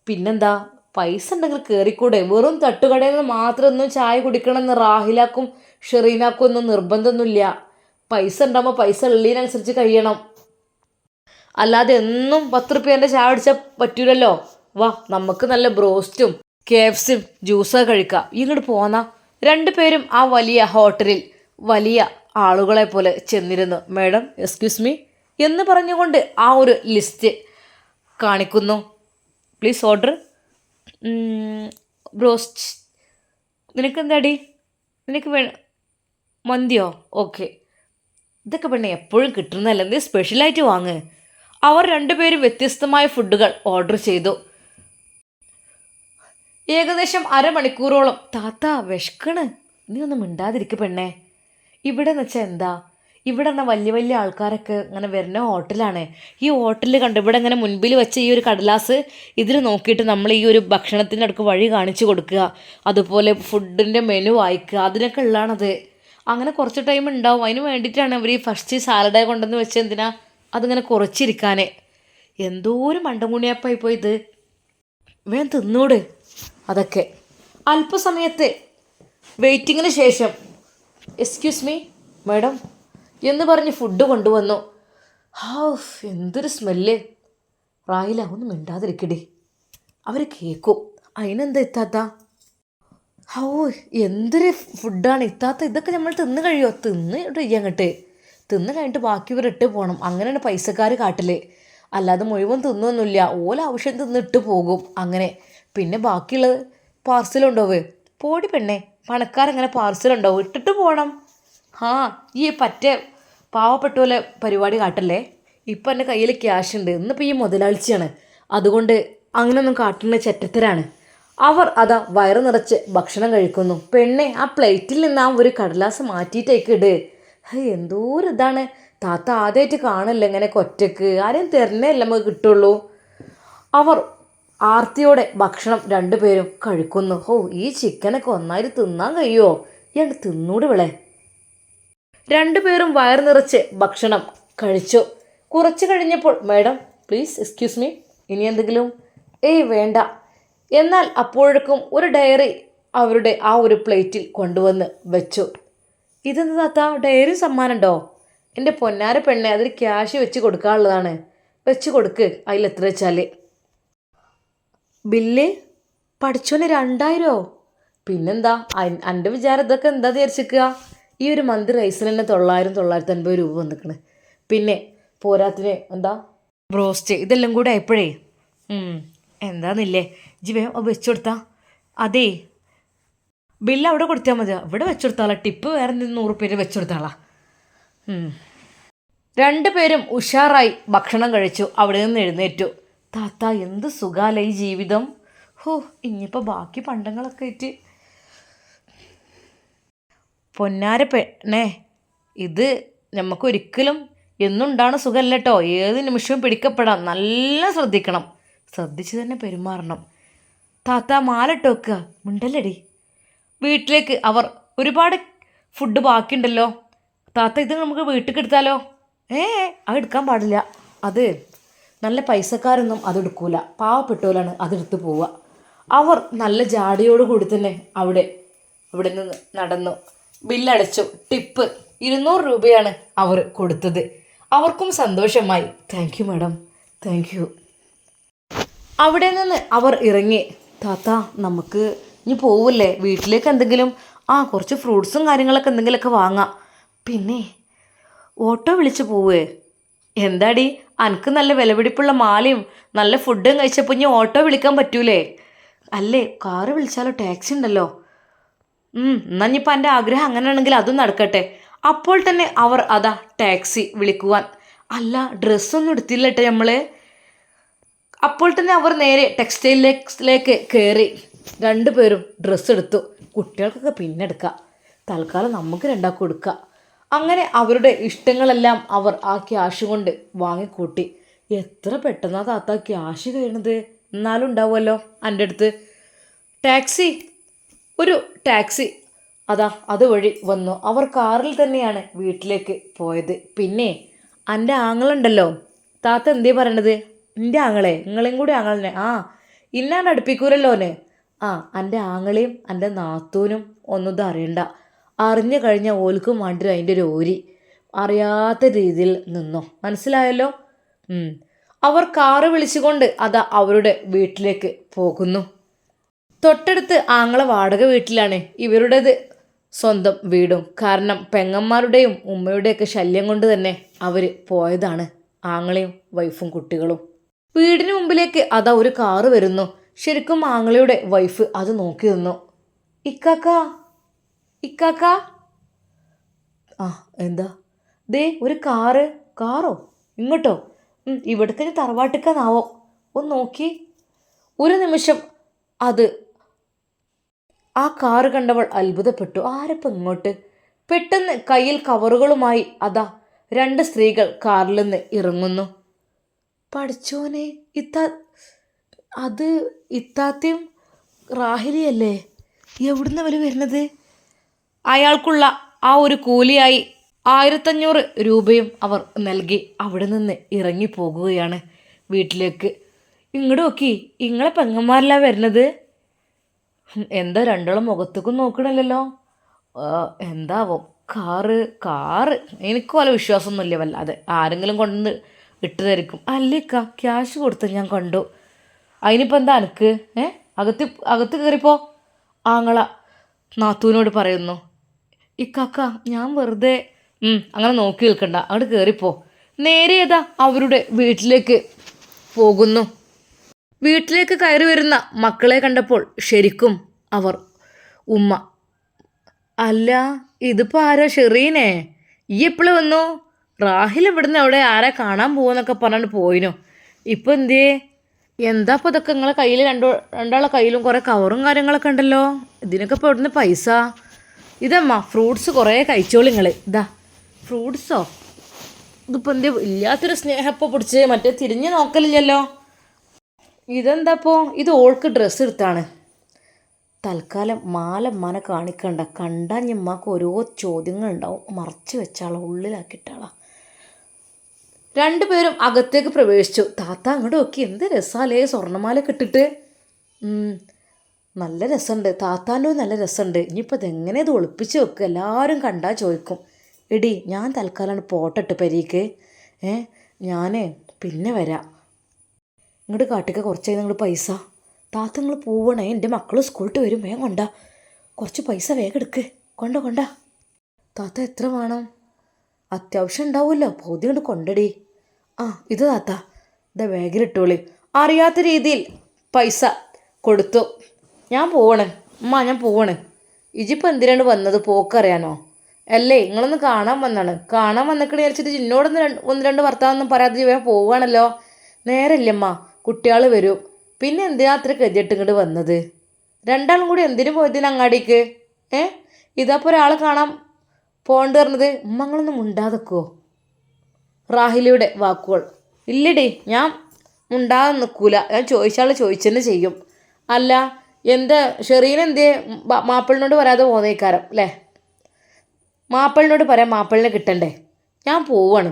പിന്നെന്താ പൈസ ഉണ്ടെങ്കിൽ കയറിക്കൂടെ? വെറും തട്ടുകടയിൽ നിന്ന് മാത്രം ഒന്നും ചായ കുടിക്കണമെന്ന് റാഹിലാക്കും ഷെറീനാക്കും ഒന്നും നിർബന്ധമൊന്നുമില്ല. പൈസ ഉണ്ടാകുമ്പോൾ പൈസ ഉള്ളതിനനുസരിച്ച് കഴിയണം. അല്ലാതെ എന്നും 10 റുപ്യേൻ്റെ ചായ അടിച്ചാൽ പറ്റൂലല്ലോ. വാ, നമുക്ക് നല്ല ബ്രോസ്റ്റും KFCയും ജ്യൂസൊക്കെ കഴിക്കാം. ഇങ്ങോട്ട് പോന്നാ. രണ്ടുപേരും ആ വലിയ ഹോട്ടലിൽ വലിയ ആളുകളെ പോലെ ചെന്നിരുന്നു. മാഡം എക്സ്ക്യൂസ് മീ എന്ന് പറഞ്ഞുകൊണ്ട് ആ ഒരു ലിസ്റ്റ് കാണിക്കുന്നു. Please order broast. നിനക്ക് എന്താടി? നിനക്ക് മന്തിയോ? ഓക്കെ. ഇതൊക്കെ പെണ്ണെ എപ്പോഴും കിട്ടുന്നതല്ല, എന്തെങ്കിലും സ്പെഷ്യലായിട്ട് വാങ്ങ്. അവർ രണ്ടുപേരും വ്യത്യസ്തമായ ഫുഡുകൾ ഓർഡർ ചെയ്തു. ഏകദേശം അരമണിക്കൂറോളം താത്ത വിശക്കണ്. നീ ഒന്നും മിണ്ടാതിരിക്കുക പെണ്ണേ. ഇവിടെ എന്ന് വെച്ചാൽ എന്താ, ഇവിടെ പറഞ്ഞാൽ വലിയ വലിയ ആൾക്കാരൊക്കെ ഇങ്ങനെ വരുന്ന ഹോട്ടലാണ്. ഈ ഹോട്ടലിൽ കണ്ട് ഇവിടെ ഇങ്ങനെ മുൻപിൽ വെച്ച ഈ ഒരു കടലാസ് ഇതിൽ നോക്കിയിട്ട് നമ്മൾ ഈ ഒരു ഭക്ഷണത്തിൻ്റെ അടുക്ക് വഴി കാണിച്ചു കൊടുക്കുക, അതുപോലെ ഫുഡിൻ്റെ മെനു വായിക്കുക, അതിനൊക്കെ ഉള്ളതാണത്. അങ്ങനെ കുറച്ച് ടൈം ഉണ്ടാവും. അതിന് വേണ്ടിയിട്ടാണ് ഇവർ ഈ ഫസ്റ്റ് സാലഡ് കൊണ്ടുവന്ന് വെച്ച് എന്തിനാ അതിങ്ങനെ കുറച്ചിരിക്കാൻ. എന്തോ ഒരു മണ്ടമുണിയപ്പായി പോയത്. വേഗം തിന്നൂട്. അതൊക്കെ അല്പസമയത്ത് വെയിറ്റിങ്ങിന് ശേഷം എക്സ്ക്യൂസ് മീ മാഡം എന്ന് പറഞ്ഞ് ഫുഡ് കൊണ്ടുവന്നു. എന്തൊരു സ്മെല്ല്. റായില ഒന്ന് മിണ്ടാതിരിക്കടി, അവർ കേൾക്കും. അതിനെന്താ ഇത്താത്ത? എന്തൊരു ഫുഡാണ് ഇത്താത്ത. ഇതൊക്കെ നമ്മൾ തിന്ന് കഴിയുമോ? തിന്ന് അങ്ങോട്ട് തിന്ന് കഴിഞ്ഞിട്ട് ബാക്കി ഇവരിട്ട് പോകണം. അങ്ങനെയാണ് പൈസക്കാർ കാട്ടിൽ. അല്ലാതെ മുഴുവൻ തിന്നൊന്നുമില്ല. ഓല ആവശ്യം തിന്നിട്ട് പോകും. അങ്ങനെ പിന്നെ ബാക്കിയുള്ളത് പാർസലുണ്ടാവേ. പോടി പെണ്ണെ, പണക്കാരങ്ങനെ പാർസലുണ്ടാവും, ഇട്ടിട്ട് പോകണം. ഈ പറ്റേ പാവപ്പെട്ട പോലെ പരിപാടി കാട്ടല്ലേ. ഇപ്പം എൻ്റെ കയ്യിൽ ക്യാഷ് ഉണ്ട്. ഇന്നിപ്പോൾ ഈ മുതലാഴ്ചയാണ്, അതുകൊണ്ട് അങ്ങനെയൊന്നും കാട്ടുന്ന ചെറ്റത്തരാണ്. അവർ അതാ വയറ് നിറച്ച് ഭക്ഷണം കഴിക്കുന്നു. പെണ്ണെ, ആ പ്ലേറ്റിൽ നിന്ന് ആ ഒരു കടലാസ് മാറ്റിയിട്ടേക്ക് ഇട്. എന്തോരിതാണ് താത്ത. ആദ്യമായിട്ട് കാണില്ല ഇങ്ങനെ ഒറ്റക്ക്. ആരെയും തരണേല്ല നമുക്ക് കിട്ടുള്ളൂ. അവർ ആർത്തിയോടെ ഭക്ഷണം രണ്ടുപേരും കഴിക്കുന്നു. ഈ ചിക്കനൊക്കെ ഒന്നായിട്ട് തിന്നാൻ കഴിയുമോ? ഇയാൾ തിന്നൂട് വിളെ. രണ്ടുപേരും വയർ നിറച്ച് ഭക്ഷണം കഴിച്ചു. കുറച്ച് കഴിഞ്ഞപ്പോൾ മാഡം പ്ലീസ് എക്സ്ക്യൂസ് മീ, ഇനി എന്തെങ്കിലും? വേണ്ട. എന്നാൽ അപ്പോഴേക്കും ഒരു ഡയറി അവരുടെ ആ ഒരു പ്ലേറ്റിൽ കൊണ്ടുവന്ന് വെച്ചു. ഇതെന്താ താത്ത, ഡയറി സമ്മാനമുണ്ടോ? എൻ്റെ പൊന്നാര പെണ്ണെ, അതിൽ ക്യാഷ് വെച്ച് കൊടുക്കാനുള്ളതാണ്. വെച്ച് കൊടുക്ക്. അതിലെത്ര വെച്ചാൽ ബില്ല്? പഠിച്ചോന് 2000? പിന്നെന്താ എൻ്റെ വിചാരം ഇതൊക്കെ എന്താ വിചാരിച്ചിരിക്കുക? ഈ ഒരു മന്തി റൈസിന് തന്നെ 950 രൂപ വന്നിക്കണ്. പിന്നെ പോരാത്തിന് എന്താ ബ്രോസ്റ്റ്, ഇതെല്ലാം കൂടെ ആയപ്പോഴേ എന്താന്നില്ലേ ജീവേ വെച്ചു കൊടുത്താ? അതേ, ബില്ല് അവിടെ കൊടുത്താൽ മതി. ഇവിടെ വെച്ചു കൊടുത്താളാ. ടിപ്പ് വേറെ 100 പേര് വെച്ചു കൊടുത്താളാ. രണ്ടുപേരും ഉഷാറായി ഭക്ഷണം കഴിച്ചു. അവിടെ നിന്ന് എഴുന്നേറ്റു. താത്ത എന്ത് സുഖാല ഈ ജീവിതം. ഇനിയിപ്പോൾ ബാക്കി പണ്ടങ്ങളൊക്കെ ആയിട്ട്. പൊന്നാര പെണ്ണേ, ഇത് നമുക്കൊരിക്കലും എന്നുണ്ടാണ് സുഖമല്ല കേട്ടോ. ഏത് നിമിഷവും പിടിക്കപ്പെടാം. നല്ല ശ്രദ്ധിക്കണം. ശ്രദ്ധിച്ച് തന്നെ പെരുമാറണം. താത്ത മാലിട്ട് വെക്കുക. മിണ്ടല്ലടി. വീട്ടിലേക്ക് അവർ ഒരുപാട് ഫുഡ് ബാക്കിയുണ്ടല്ലോ താത്ത, ഇത് നമുക്ക് വീട്ടിലേക്ക് എടുത്താലോ? അത് എടുക്കാൻ പാടില്ല. അത് നല്ല പൈസക്കാരൊന്നും അതെടുക്കൂല. പാവപ്പെട്ടവരാണ് അതെടുത്ത് പോവുക. അവർ നല്ല ജാടിയോട് കൂടി തന്നെ അവിടെ നിന്ന് നടന്നു. ബില്ലടച്ചു. ടിപ്പ് 200 രൂപയാണ് അവർ കൊടുത്തത്. അവർക്കും സന്തോഷമായി. Thank you madam, thank you. അവിടെ നിന്ന് അവർ ഇറങ്ങി. താത്ത നമുക്ക് ഇനി പോവില്ലേ വീട്ടിലേക്ക്? എന്തെങ്കിലും കുറച്ച് ഫ്രൂട്ട്സും കാര്യങ്ങളൊക്കെ എന്തെങ്കിലുമൊക്കെ വാങ്ങാം. പിന്നെ ഓട്ടോ വിളിച്ച് പോവേ? എന്താടി, അനക്ക് നല്ല വിലപിടിപ്പുള്ള മാലയും നല്ല ഫുഡും കഴിച്ചപ്പോൾ ഇനി ഓട്ടോ വിളിക്കാൻ പറ്റൂലേ? അല്ലേ, കാറ് വിളിച്ചാലോ? ടാക്സി ഉണ്ടല്ലോ. എന്നാൽ ഇനിയിപ്പോൾ എൻ്റെ ആഗ്രഹം അങ്ങനെയാണെങ്കിൽ അതും നടക്കട്ടെ. അപ്പോൾ തന്നെ അവർ അതാ ടാക്സി വിളിക്കുവാൻ. അല്ല, ഡ്രസ്സൊന്നും എടുത്തില്ല കേട്ടോ നമ്മൾ. അപ്പോൾ തന്നെ അവർ നേരെ ടെക്സ്റ്റൈലിലേക്ക് കയറി. രണ്ടുപേരും ഡ്രസ്സ് എടുത്തു. കുട്ടികൾക്കൊക്കെ പിന്നെ എടുക്കാം, തൽക്കാലം നമുക്ക് രണ്ടാൾക്കും എടുക്കാം. അങ്ങനെ അവരുടെ ഇഷ്ടങ്ങളെല്ലാം അവർ ആ ക്യാഷ് കൊണ്ട് വാങ്ങിക്കൂട്ടി. എത്ര പെട്ടെന്നാ താത്ത ക്യാഷ് കഴിയണത്. എന്നാലും ഉണ്ടാവുമല്ലോ എൻ്റെ അടുത്ത്. ഒരു ടാക്സി അതാ അതുവഴി വന്നു. അവർ കാറിൽ തന്നെയാണ് വീട്ടിലേക്ക് പോയത്. പിന്നെ എൻ്റെ ആങ്ങളുണ്ടല്ലോ താത്ത എന്തേ പറയണത്? എൻ്റെ ആങ്ങളെ, നിങ്ങളെയും കൂടി ആങ്ങളെ. ഇന്നാണ് അടുപ്പിക്കൂലല്ലോന്. ആ എൻ്റെ ആങ്ങളെയും എൻ്റെ നാത്തൂനും ഒന്നും ഇത് അറിയണ്ട. അറിഞ്ഞു കഴിഞ്ഞാൽ ഓൽക്കും വേണ്ടി അതിൻ്റെ ഒരു ഓരി അറിയാത്ത രീതിയിൽ നിന്നോ, മനസ്സിലായല്ലോ? അവർ കാറ് വിളിച്ചുകൊണ്ട് അതാ അവരുടെ വീട്ടിലേക്ക് പോകുന്നു. തൊട്ടടുത്ത് ആങ്ങളെ വാടക വീട്ടിലാണ്, ഇവരുടേത് സ്വന്തം വീടും. കാരണം പെങ്ങന്മാരുടെയും ഉമ്മയുടെയൊക്കെ ശല്യം കൊണ്ട് തന്നെ അവർ പോയതാണ്, ആങ്ങളെയും വൈഫും കുട്ടികളും. വീടിന് മുമ്പിലേക്ക് അതാ ഒരു കാറ് വരുന്നു. ശരിക്കും ആങ്ങളയുടെ വൈഫ് അത് നോക്കി നിന്നു. ഇക്കാക്ക, ഇക്കാക്ക. ആ എന്താ? ദേ ഒരു കാറോ? ഇങ്ങോട്ടോ? ഇവിടേക്ക് തറവാട്ടിക്കാനാവോ? ഒന്ന് നോക്കി. ഒരു നിമിഷം അത് ആ കാറ് കണ്ടവൾ അത്ഭുതപ്പെട്ടു. ആരപ്പം ഇങ്ങോട്ട്? പെട്ടെന്ന് കയ്യിൽ കവറുകളുമായി അതാ 2 സ്ത്രീകൾ കാറിൽ നിന്ന് ഇറങ്ങുന്നു. പഠിച്ചോനെ, അത് ഇത്താത്തയും റാഹിലിയല്ലേ? എവിടുന്ന് അവർ വരുന്നത്? അയാൾക്കുള്ള ആ ഒരു കൂലിയായി 1500 രൂപയും അവർ നൽകി അവിടെ നിന്ന് ഇറങ്ങിപ്പോകുകയാണ് വീട്ടിലേക്ക്. ഇങ്ങോട്ട് നോക്കി, ഇങ്ങളെ പെങ്ങന്മാരല്ല വരുന്നത്. എന്താ രണ്ടോളം മുഖത്തേക്കും നോക്കണില്ലല്ലോ? എന്താവോ? കാറ് എനിക്ക് പോലെ വിശ്വാസമൊന്നുമില്ല വല്ലാതെ. ആരെങ്കിലും കൊണ്ടുവന്ന് ഇട്ടുതരിക്കും. അല്ലേക്കാ, ക്യാഷ് കൊടുത്ത് ഞാൻ കണ്ടു. അതിനിപ്പോൾ എന്താ എനിക്ക്? അകത്ത് കയറിപ്പോ, ആങ്ങള നാത്തൂനോട് പറയുന്നു. ഇക്കാക്ക ഞാൻ വെറുതെ അങ്ങനെ നോക്കി നിൽക്കണ്ട, അങ്ങോട്ട് കയറിപ്പോ. നേരെ ഏതാ അവരുടെ വീട്ടിലേക്ക് പോകുന്നു. വീട്ടിലേക്ക് കയറി വരുന്ന മക്കളെ കണ്ടപ്പോൾ ശരിക്കും അവർ ഉമ്മ, അല്ല ഇതിപ്പോൾ ആരോ? ഷെറീനെ, ഈ എപ്പോഴും വന്നു? റാഹിൽ ഇവിടുന്ന് അവിടെ ആരെ കാണാൻ പോകുന്നൊക്കെ പറഞ്ഞിട്ട് പോയിനോ? ഇപ്പം എന്തേ? എന്താ ഇപ്പോൾ ഇതൊക്കെ നിങ്ങളെ കയ്യിൽ? രണ്ടാളെ കയ്യിലും കുറേ കവറും കാര്യങ്ങളൊക്കെ ഉണ്ടല്ലോ. ഇതിനൊക്കെ ഇപ്പോൾ ഇവിടുന്ന് പൈസ? ഇതമ്മ ഫ്രൂട്ട്സ് കുറേ കഴിച്ചോളൂ നിങ്ങൾ. ഇതാ ഫ്രൂട്ട്സോ? ഇതിപ്പോൾ എന്തേ ഇല്ലാത്തൊരു സ്നേഹം ഇപ്പോൾ പിടിച്ച്? മറ്റേ തിരിഞ്ഞ് നോക്കലില്ലല്ലോ. ഇതെന്താപ്പോൾ? ഇത് ഓൾക്ക് ഡ്രസ്സ് എടുത്താണ്. തൽക്കാലം മാലമ്മാനെ കാണിക്കണ്ട, കണ്ടാൽ ഞമ്മക്ക് ഓരോ ചോദ്യങ്ങളുണ്ടാവും. മറച്ചു വെച്ചാളോ, ഉള്ളിലാക്കിയിട്ടാളാ. 2 പേരും അകത്തേക്ക് പ്രവേശിച്ചു. താത്ത അങ്ങോട്ട് നോക്കി, എന്ത് രസാലേ സ്വർണ്ണമാലയൊക്കെ ഇട്ടിട്ട്. നല്ല രസമുണ്ട് താത്താൻ്റെ, നല്ല രസമുണ്ട്. ഇനിയിപ്പോൾ ഇതെങ്ങനെ ഇത് ഒളിപ്പിച്ച് വെക്കുക? എല്ലാവരും കണ്ടാൽ ചോദിക്കും. എടി ഞാൻ തൽക്കാലം പോട്ടെട്ട് പെരീക്ക്. ഞാൻ പിന്നെ വരാം. ഇങ്ങോട്ട് കാട്ടിക്ക കുറച്ച് നിങ്ങൾ പൈസ. താത്ത നിങ്ങൾ പോവണേ, എൻ്റെ മക്കൾ സ്കൂളിട്ട് വരും. വേഗം കൊണ്ടാ, കുറച്ച് പൈസ വേഗം എടുക്ക്. കൊണ്ട താത്ത എത്ര വേണം? അത്യാവശ്യം ഉണ്ടാവുമല്ലോ, പൗതി കൊണ്ട് കൊണ്ടടി. ഇത് താത്ത, ഇതാ ബാഗിലിട്ടോളി. അറിയാത്ത രീതിയിൽ പൈസ കൊടുത്തു. ഞാൻ പോവണ്. ഇജിപ്പോൾ എന്തിനാണ് വന്നത്? പോക്കറിയാനോ? അല്ലേ നിങ്ങളൊന്ന് കാണാൻ വന്നാണ്. കാണാൻ വന്നിക്കണ വിചാരിച്ചിട്ട് എന്നോടൊന്ന് 1-2 വർത്താനൊന്നും പറയാതെ വേഗം പോവുകയാണല്ലോ. നേരമില്ലമ്മ, കുട്ടികൾ വരും. പിന്നെ എന്തിനാ അത്ര കെതിയിട്ട് ഇങ്ങോട്ട് വന്നത്? 2ആളും കൂടി എന്തിനു പോയതിന് അങ്ങാടിക്ക്? ഇതപ്പോൾ ഒരാളെ കാണാൻ പോകേണ്ടി പറഞ്ഞത്. ഉമ്മങ്ങളൊന്നും മുണ്ടാതെക്കുമോ? റാഹിലയുടെ വാക്കുകൾ. ഇല്ലടി, ഞാൻ മുണ്ടാതെ നിൽക്കൂല. ഞാൻ ചോദിച്ചാൽ ചോദിച്ചെന്നെ ചെയ്യും. അല്ല എന്താ ഷെറീൻ എന്തേ? മാപ്പിളിനോട് പറയാതെ പോന്നേക്കാരം അല്ലേ? മാപ്പിളിനോട് പറയാം, മാപ്പിളിനെ കിട്ടണ്ടേ? ഞാൻ പോവാണ്.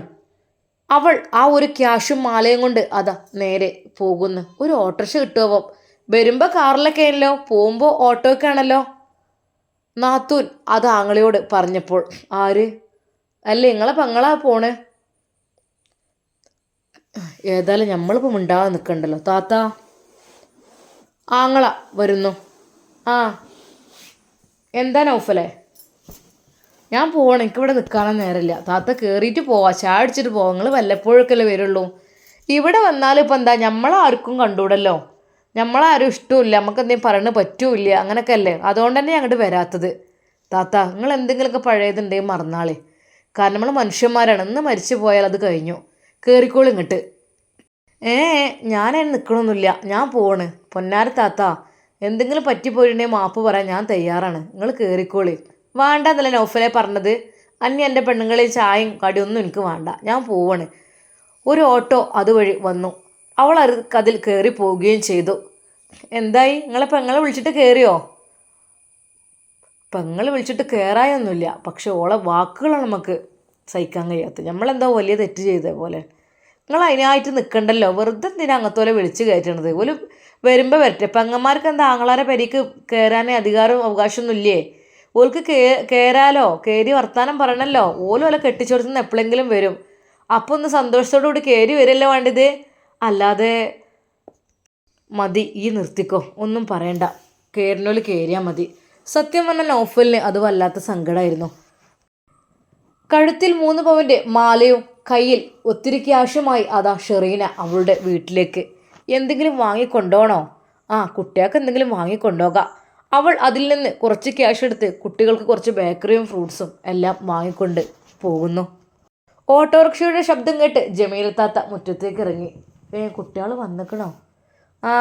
അവൾ ആ ഒരു ക്യാഷും മാലയും കൊണ്ട് അതാ നേരെ പോകുന്നു. ഒരു ഓട്ടോറിക്ഷ കിട്ടുമോ? വരുമ്പോൾ കാറിലൊക്കെ ആണല്ലോ, പോകുമ്പോൾ ഓട്ടോയൊക്കെ ആണല്ലോ. നാത്തൂൻ അത് ആങ്ങളയോട് പറഞ്ഞപ്പോൾ, ആര്? അല്ലേ നിങ്ങളെ പെങ്ങളാ പോണേ. ഏതായാലും നമ്മളിപ്പോൾ മിണ്ടാതെ നിൽക്കണ്ടല്ലോ. താത്ത, ആങ്ങള വരുന്നു. എന്താ നൗഫലേ? ഞാൻ പോകണം, എനിക്കിവിടെ നിൽക്കാനൊന്നും നേരമില്ല. താത്ത കയറിയിട്ട് പോവാം, ചായ അടിച്ചിട്ട് പോവാം. നിങ്ങൾ വല്ലപ്പോഴൊക്കെയല്ലേ വരുള്ളൂ. ഇവിടെ വന്നാലും ഇപ്പം എന്താ, നമ്മളാർക്കും കണ്ടുകൂടല്ലോ. നമ്മളാരും ഇഷ്ടമില്ല, നമുക്ക് എന്തെങ്കിലും പറയണ പറ്റൂല്ല, അങ്ങനെയൊക്കെ അല്ലേ. അതുകൊണ്ട് തന്നെ അങ്ങോട്ട് വരാത്തത്. താത്ത നിങ്ങൾ എന്തെങ്കിലുമൊക്കെ പഴയതുണ്ടെങ്കിൽ മറന്നാളേ. കാരണം നമ്മൾ മനുഷ്യന്മാരാണ്. ഇന്ന് മരിച്ചു പോയാൽ അത് കഴിഞ്ഞു. കയറിക്കോളും ഇങ്ങോട്ട്. ഞാനതിന് നിൽക്കണമൊന്നുമില്ല, ഞാൻ പോവാണ്. പൊന്നാര താത്ത, എന്തെങ്കിലും പറ്റിപ്പോയിട്ടുണ്ടെങ്കിൽ മാപ്പ് പറയാൻ ഞാൻ തയ്യാറാണ്. നിങ്ങൾ കയറിക്കോളി. വേണ്ടെന്നല്ല നൗഫലെ പറഞ്ഞത്. എൻ്റെ പെണ്ണുങ്ങളിൽ ചായയും കടിയൊന്നും എനിക്ക് വേണ്ട, ഞാൻ പോവാണ്. ഒരു ഓട്ടോ അതുവഴി വന്നു. അവൾ അതിൽ കയറി പോവുകയും ചെയ്തു. എന്തായി, നിങ്ങളെ പെങ്ങളെ വിളിച്ചിട്ട് കയറിയോ? പെങ്ങൾ വിളിച്ചിട്ട് കയറായൊന്നുമില്ല, പക്ഷെ ഓളെ വാക്കുകളാണ് നമുക്ക് സഹിക്കാൻ കഴിയാത്തത്. നമ്മളെന്താ വലിയ തെറ്റ് ചെയ്ത പോലെ. നിങ്ങൾ അതിനായിട്ട് നിൽക്കണ്ടല്ലോ, വെറുതെ എന്തിനാ അങ്ങത്തോലെ വിളിച്ച് കയറ്റണത്. ഒരു വരുമ്പോൾ വരട്ടെ. പെങ്ങന്മാർക്ക് എന്താ ആങ്ങളാരെ പരിക്ക് കയറാൻ അധികാരവും അവകാശമൊന്നും ഇല്ലേ? ഓൾക്ക് കയറാലോ, കയറി വർത്താനം പറയണല്ലോ. ഓല കെട്ടിച്ചോടത്തുനിന്ന് എപ്പോഴെങ്കിലും വരും. അപ്പോൾ ഒന്ന് സന്തോഷത്തോടു കൂടി കയറി വരല്ലോ വേണ്ടത്. അല്ലാതെ മതി, ഈ നിർത്തിക്കോ, ഒന്നും പറയണ്ട, കയറിനോല് കയറിയാൽ മതി. സത്യം പറഞ്ഞാൽ നൗഫലിന് അത് വല്ലാത്ത സങ്കടമായിരുന്നു. കഴുത്തിൽ 3 പവൻ്റെ മാലയും കയ്യിൽ ഒത്തിരി ക്യാഷുമായി അതാ ഷെറീന അവളുടെ വീട്ടിലേക്ക്. എന്തെങ്കിലും വാങ്ങിക്കൊണ്ടോണോ? ആ, കുട്ടികൾക്ക് എന്തെങ്കിലും വാങ്ങിക്കൊണ്ടോകാം. അവൾ അതിൽ നിന്ന് കുറച്ച് ക്യാഷ് എടുത്ത് കുട്ടികൾക്ക് കുറച്ച് ബേക്കറിയും ഫ്രൂട്ട്സും എല്ലാം വാങ്ങിക്കൊണ്ട് പോകുന്നു. ഓട്ടോറിക്ഷയുടെ ശബ്ദം കേട്ട് ജമീലത്താത്ത മുറ്റത്തേക്ക് ഇറങ്ങി. കുട്ടികൾ വന്നിക്കണോ? ആ,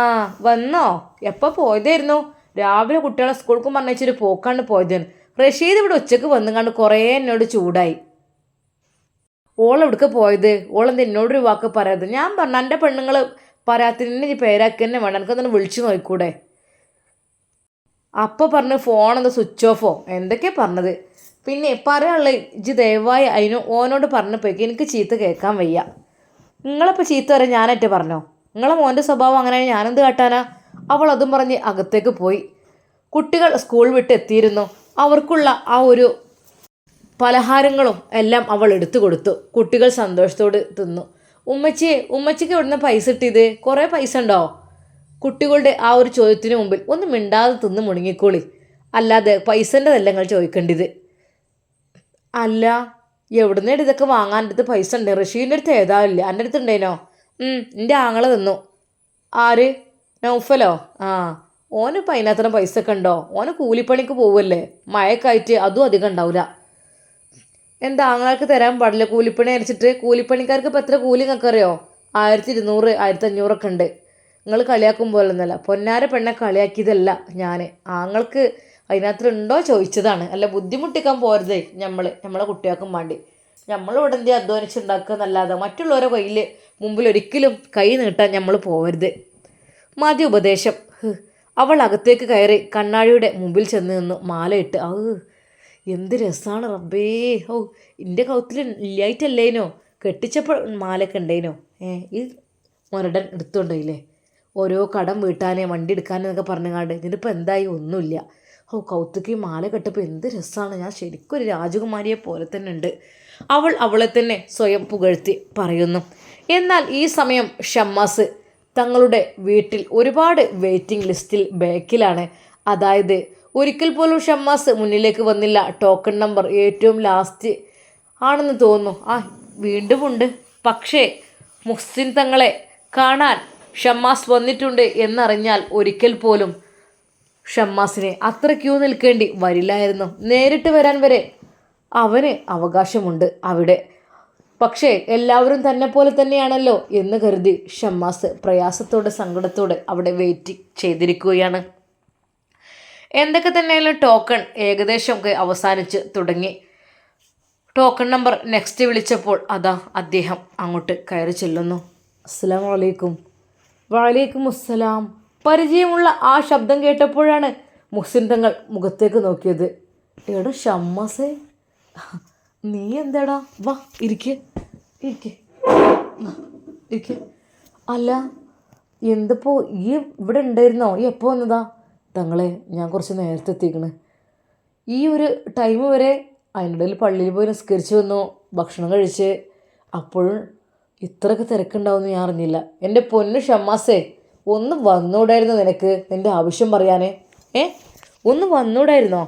വന്നോ? എപ്പോൾ പോയതായിരുന്നു? രാവിലെ കുട്ടികളെ സ്കൂൾക്കും പറഞ്ഞിട്ടൊരു പോക്കാണ്ട് പോയതായിരുന്നു. റഷീദ് ഇവിടെ ഉച്ചക്ക് വന്നുകൊണ്ട് കുറേ എന്നോട് ചൂടായി. ഓളെവിടേക്ക് പോയത്? ഓളെന്ത് എന്നോടൊരു വാക്ക് പറയാതെ? ഞാൻ പറഞ്ഞു എൻ്റെ പെണ്ണുങ്ങൾ പറയാത്തതിന് ഈ പേരാക്കി തന്നെ വേണം, എനിക്കൊന്ന് വിളിച്ചു നോക്കൂടെ? അപ്പോൾ പറഞ്ഞ് ഫോണെന്താ സ്വിച്ച് ഓഫോ എന്തൊക്കെയാണ് പറഞ്ഞത്. പിന്നെ പറയാനുള്ള ഇജ്ജ് ദയവായി ഓനോട് പറഞ്ഞപ്പോഴേക്ക് എനിക്ക് ചീത്ത കേൾക്കാൻ വയ്യ. നിങ്ങളിപ്പോൾ ചീത്ത വരെ ഞാനായിട്ട് പറഞ്ഞോ? നിങ്ങളെ മോൻ്റെ സ്വഭാവം അങ്ങനെ ഞാനെന്ത് കാട്ടാനാ? അവൾ അതും പറഞ്ഞ് അകത്തേക്ക് പോയി. കുട്ടികൾ സ്കൂൾ വിട്ട് എത്തിയിരുന്നു. അവർക്കുള്ള ആ ഒരു പലഹാരങ്ങളും എല്ലാം അവൾ എടുത്തു കൊടുത്തു. കുട്ടികൾ സന്തോഷത്തോട് തിന്നു. ഉമ്മച്ചിക്ക് എവിടുന്ന പൈസ കിട്ടിയത്? കുറേ പൈസ ഉണ്ടോ? കുട്ടികളുടെ ആ ഒരു ചോദ്യത്തിന് മുമ്പിൽ ഒന്ന് മിണ്ടാതെ തിന്ന് മുണങ്ങിക്കോളി, അല്ലാതെ പൈസൻ്റെതല്ല നിങ്ങൾ ചോദിക്കേണ്ടത്. അല്ല, എവിടുന്നേട് ഇതൊക്കെ വാങ്ങാൻ അടുത്ത് പൈസ ഉണ്ട്? റഷീദിൻ്റെ അടുത്ത് ഏതാവില്ല, എൻ്റെ അടുത്ത് ഉണ്ടേനോ? എൻ്റെ ആങ്ങളെ തന്നു. ആര്? നൗഫലോ? ആ, ഓനിപ്പോൾ അതിനകത്തരം പൈസ ഒക്കെ ഉണ്ടോ? ഓന് കൂലിപ്പണിക്ക് പോവല്ലേ, മഴക്കായിട്ട് അതും അധികം ഉണ്ടാവില്ല. എന്താ ആങ്ങൾക്ക് തരാൻ പാടില്ല കൂലിപ്പണി അരിച്ചിട്ട്? കൂലിപ്പണിക്കാർക്ക് ഇപ്പോൾ എത്ര കൂലി നിങ്ങൾക്ക് അറിയോ? 1200 1500 ഉണ്ട്. നിങ്ങൾ കളിയാക്കും പോലെ ഒന്നല്ല, പൊന്നാര പെണ്ണെ കളിയാക്കിയതല്ല ഞാൻ. ആങ്ങൾക്ക് അതിനകത്തുണ്ടോ ചോദിച്ചതാണ്. അല്ല ബുദ്ധിമുട്ടിക്കാൻ പോരുതേ നമ്മളെ കുട്ടികൾക്കും വേണ്ടി. നമ്മളിവിടെ എന്തെങ്കിലും അധ്വാനിച്ചുണ്ടാക്കുക എന്നല്ലാതെ മറ്റുള്ളവരെ കയ്യിൽ മുമ്പിൽ ഒരിക്കലും കൈ നീട്ടാൻ നമ്മൾ പോകരുത്. മതി ഉപദേശം. അവൾ അകത്തേക്ക് കയറി കണ്ണാടിയുടെ മുമ്പിൽ ചെന്ന് നിന്നു മാലയിട്ട്. എന്ത് രസമാണ് റബ്ബേ. എൻ്റെ കൗത്തിൽ ഇല്ലായിട്ടല്ലേനോ, കെട്ടിച്ചപ്പോൾ മാലയൊക്കെ ഉണ്ടേനോ? ഈ മുരടൻ എടുത്തുകൊണ്ടോയില്ലേ? ഓരോ കടം വീട്ടാനേ വണ്ടി എടുക്കാനെന്നൊക്കെ പറഞ്ഞങ്ങാണ്ട് ഇതിനിപ്പോൾ എന്തായി? ഒന്നുമില്ല. കൗത്തുക്ക് മാല കെട്ടപ്പോൾ എന്ത് രസമാണ്. ഞാൻ ശരിക്കും ഒരു രാജകുമാരിയെ പോലെ തന്നെ ഉണ്ട്. അവളെ തന്നെ സ്വയം പുകഴ്ത്തി പറയുന്നു. എന്നാൽ ഈ സമയം ഷമ്മാസ് തങ്ങളുടെ വീട്ടിൽ ഒരുപാട് വെയിറ്റിംഗ് ലിസ്റ്റിൽ ബാക്കിലാണ്. അതായത് ഒരിക്കൽ പോലും ഷമ്മാസ് മുന്നിലേക്ക് വന്നില്ല. ടോക്കൺ നമ്പർ ഏറ്റവും ലാസ്റ്റ് ആണെന്ന് തോന്നുന്നു. വീണ്ടും ഉണ്ട്. പക്ഷേ മുഹ്സിൻ തങ്ങളെ കാണാൻ ഷമ്മാസ് വന്നിട്ടുണ്ട് എന്നറിഞ്ഞാൽ ഒരിക്കൽ പോലും ഷമ്മാസിനെ അത്ര ക്യൂ നിൽക്കേണ്ടി വരില്ലായിരുന്നു. നേരിട്ട് വരാൻ വരെ അവന് അവകാശമുണ്ട് അവിടെ. പക്ഷേ എല്ലാവരും തന്നെ പോലെ തന്നെയാണല്ലോ എന്ന് കരുതി ഷമ്മാസ് പ്രയാസത്തോടെ സങ്കടത്തോടെ അവിടെ വെയിറ്റ് ചെയ്തിരിക്കുകയാണ്. എന്തൊക്കെ തന്നെയായാലും ടോക്കൺ ഏകദേശം ഒക്കെ അവസാനിച്ച് തുടങ്ങി. ടോക്കൺ നമ്പർ നെക്സ്റ്റ് വിളിച്ചപ്പോൾ അതാ അദ്ദേഹം അങ്ങോട്ട് കയറി ചെല്ലുന്നു. അസ്സലാമു അലൈക്കും. വഅലൈക്കും അസ്സലാം. പരിചയമുള്ള ആ ശബ്ദം കേട്ടപ്പോഴാണ് മുഹ്സിൻ തങ്ങൾ മുഖത്തേക്ക് നോക്കിയത്. എടാ ഷമ്മാസേ, നീ എന്താടാ? വാ ഇരിക്ക്. അല്ല എന്തപ്പോ ഈ ഇവിടെ ഉണ്ടായിരുന്നോ? ഈ എപ്പോൾ വന്നതാ? തങ്ങളെ, ഞാൻ കുറച്ച് നേരത്തെ എത്തിക്കണ്. ഈ ഒരു ടൈം വരെ അതിനിടയിൽ പള്ളിയിൽ പോയി നിസ്കരിച്ച് വന്നു, ഭക്ഷണം കഴിച്ച്. അപ്പോഴും ഇത്രയൊക്കെ തിരക്കുണ്ടാവുമെന്ന് ഞാൻ അറിഞ്ഞില്ല. എൻ്റെ പൊന്നു ഷമ്മാസേ, ഒന്ന് വന്നൂടായിരുന്നോ നിനക്ക് നിൻ്റെ ആവശ്യം പറയാനേ? ഒന്ന് വന്നൂടായിരുന്നോ?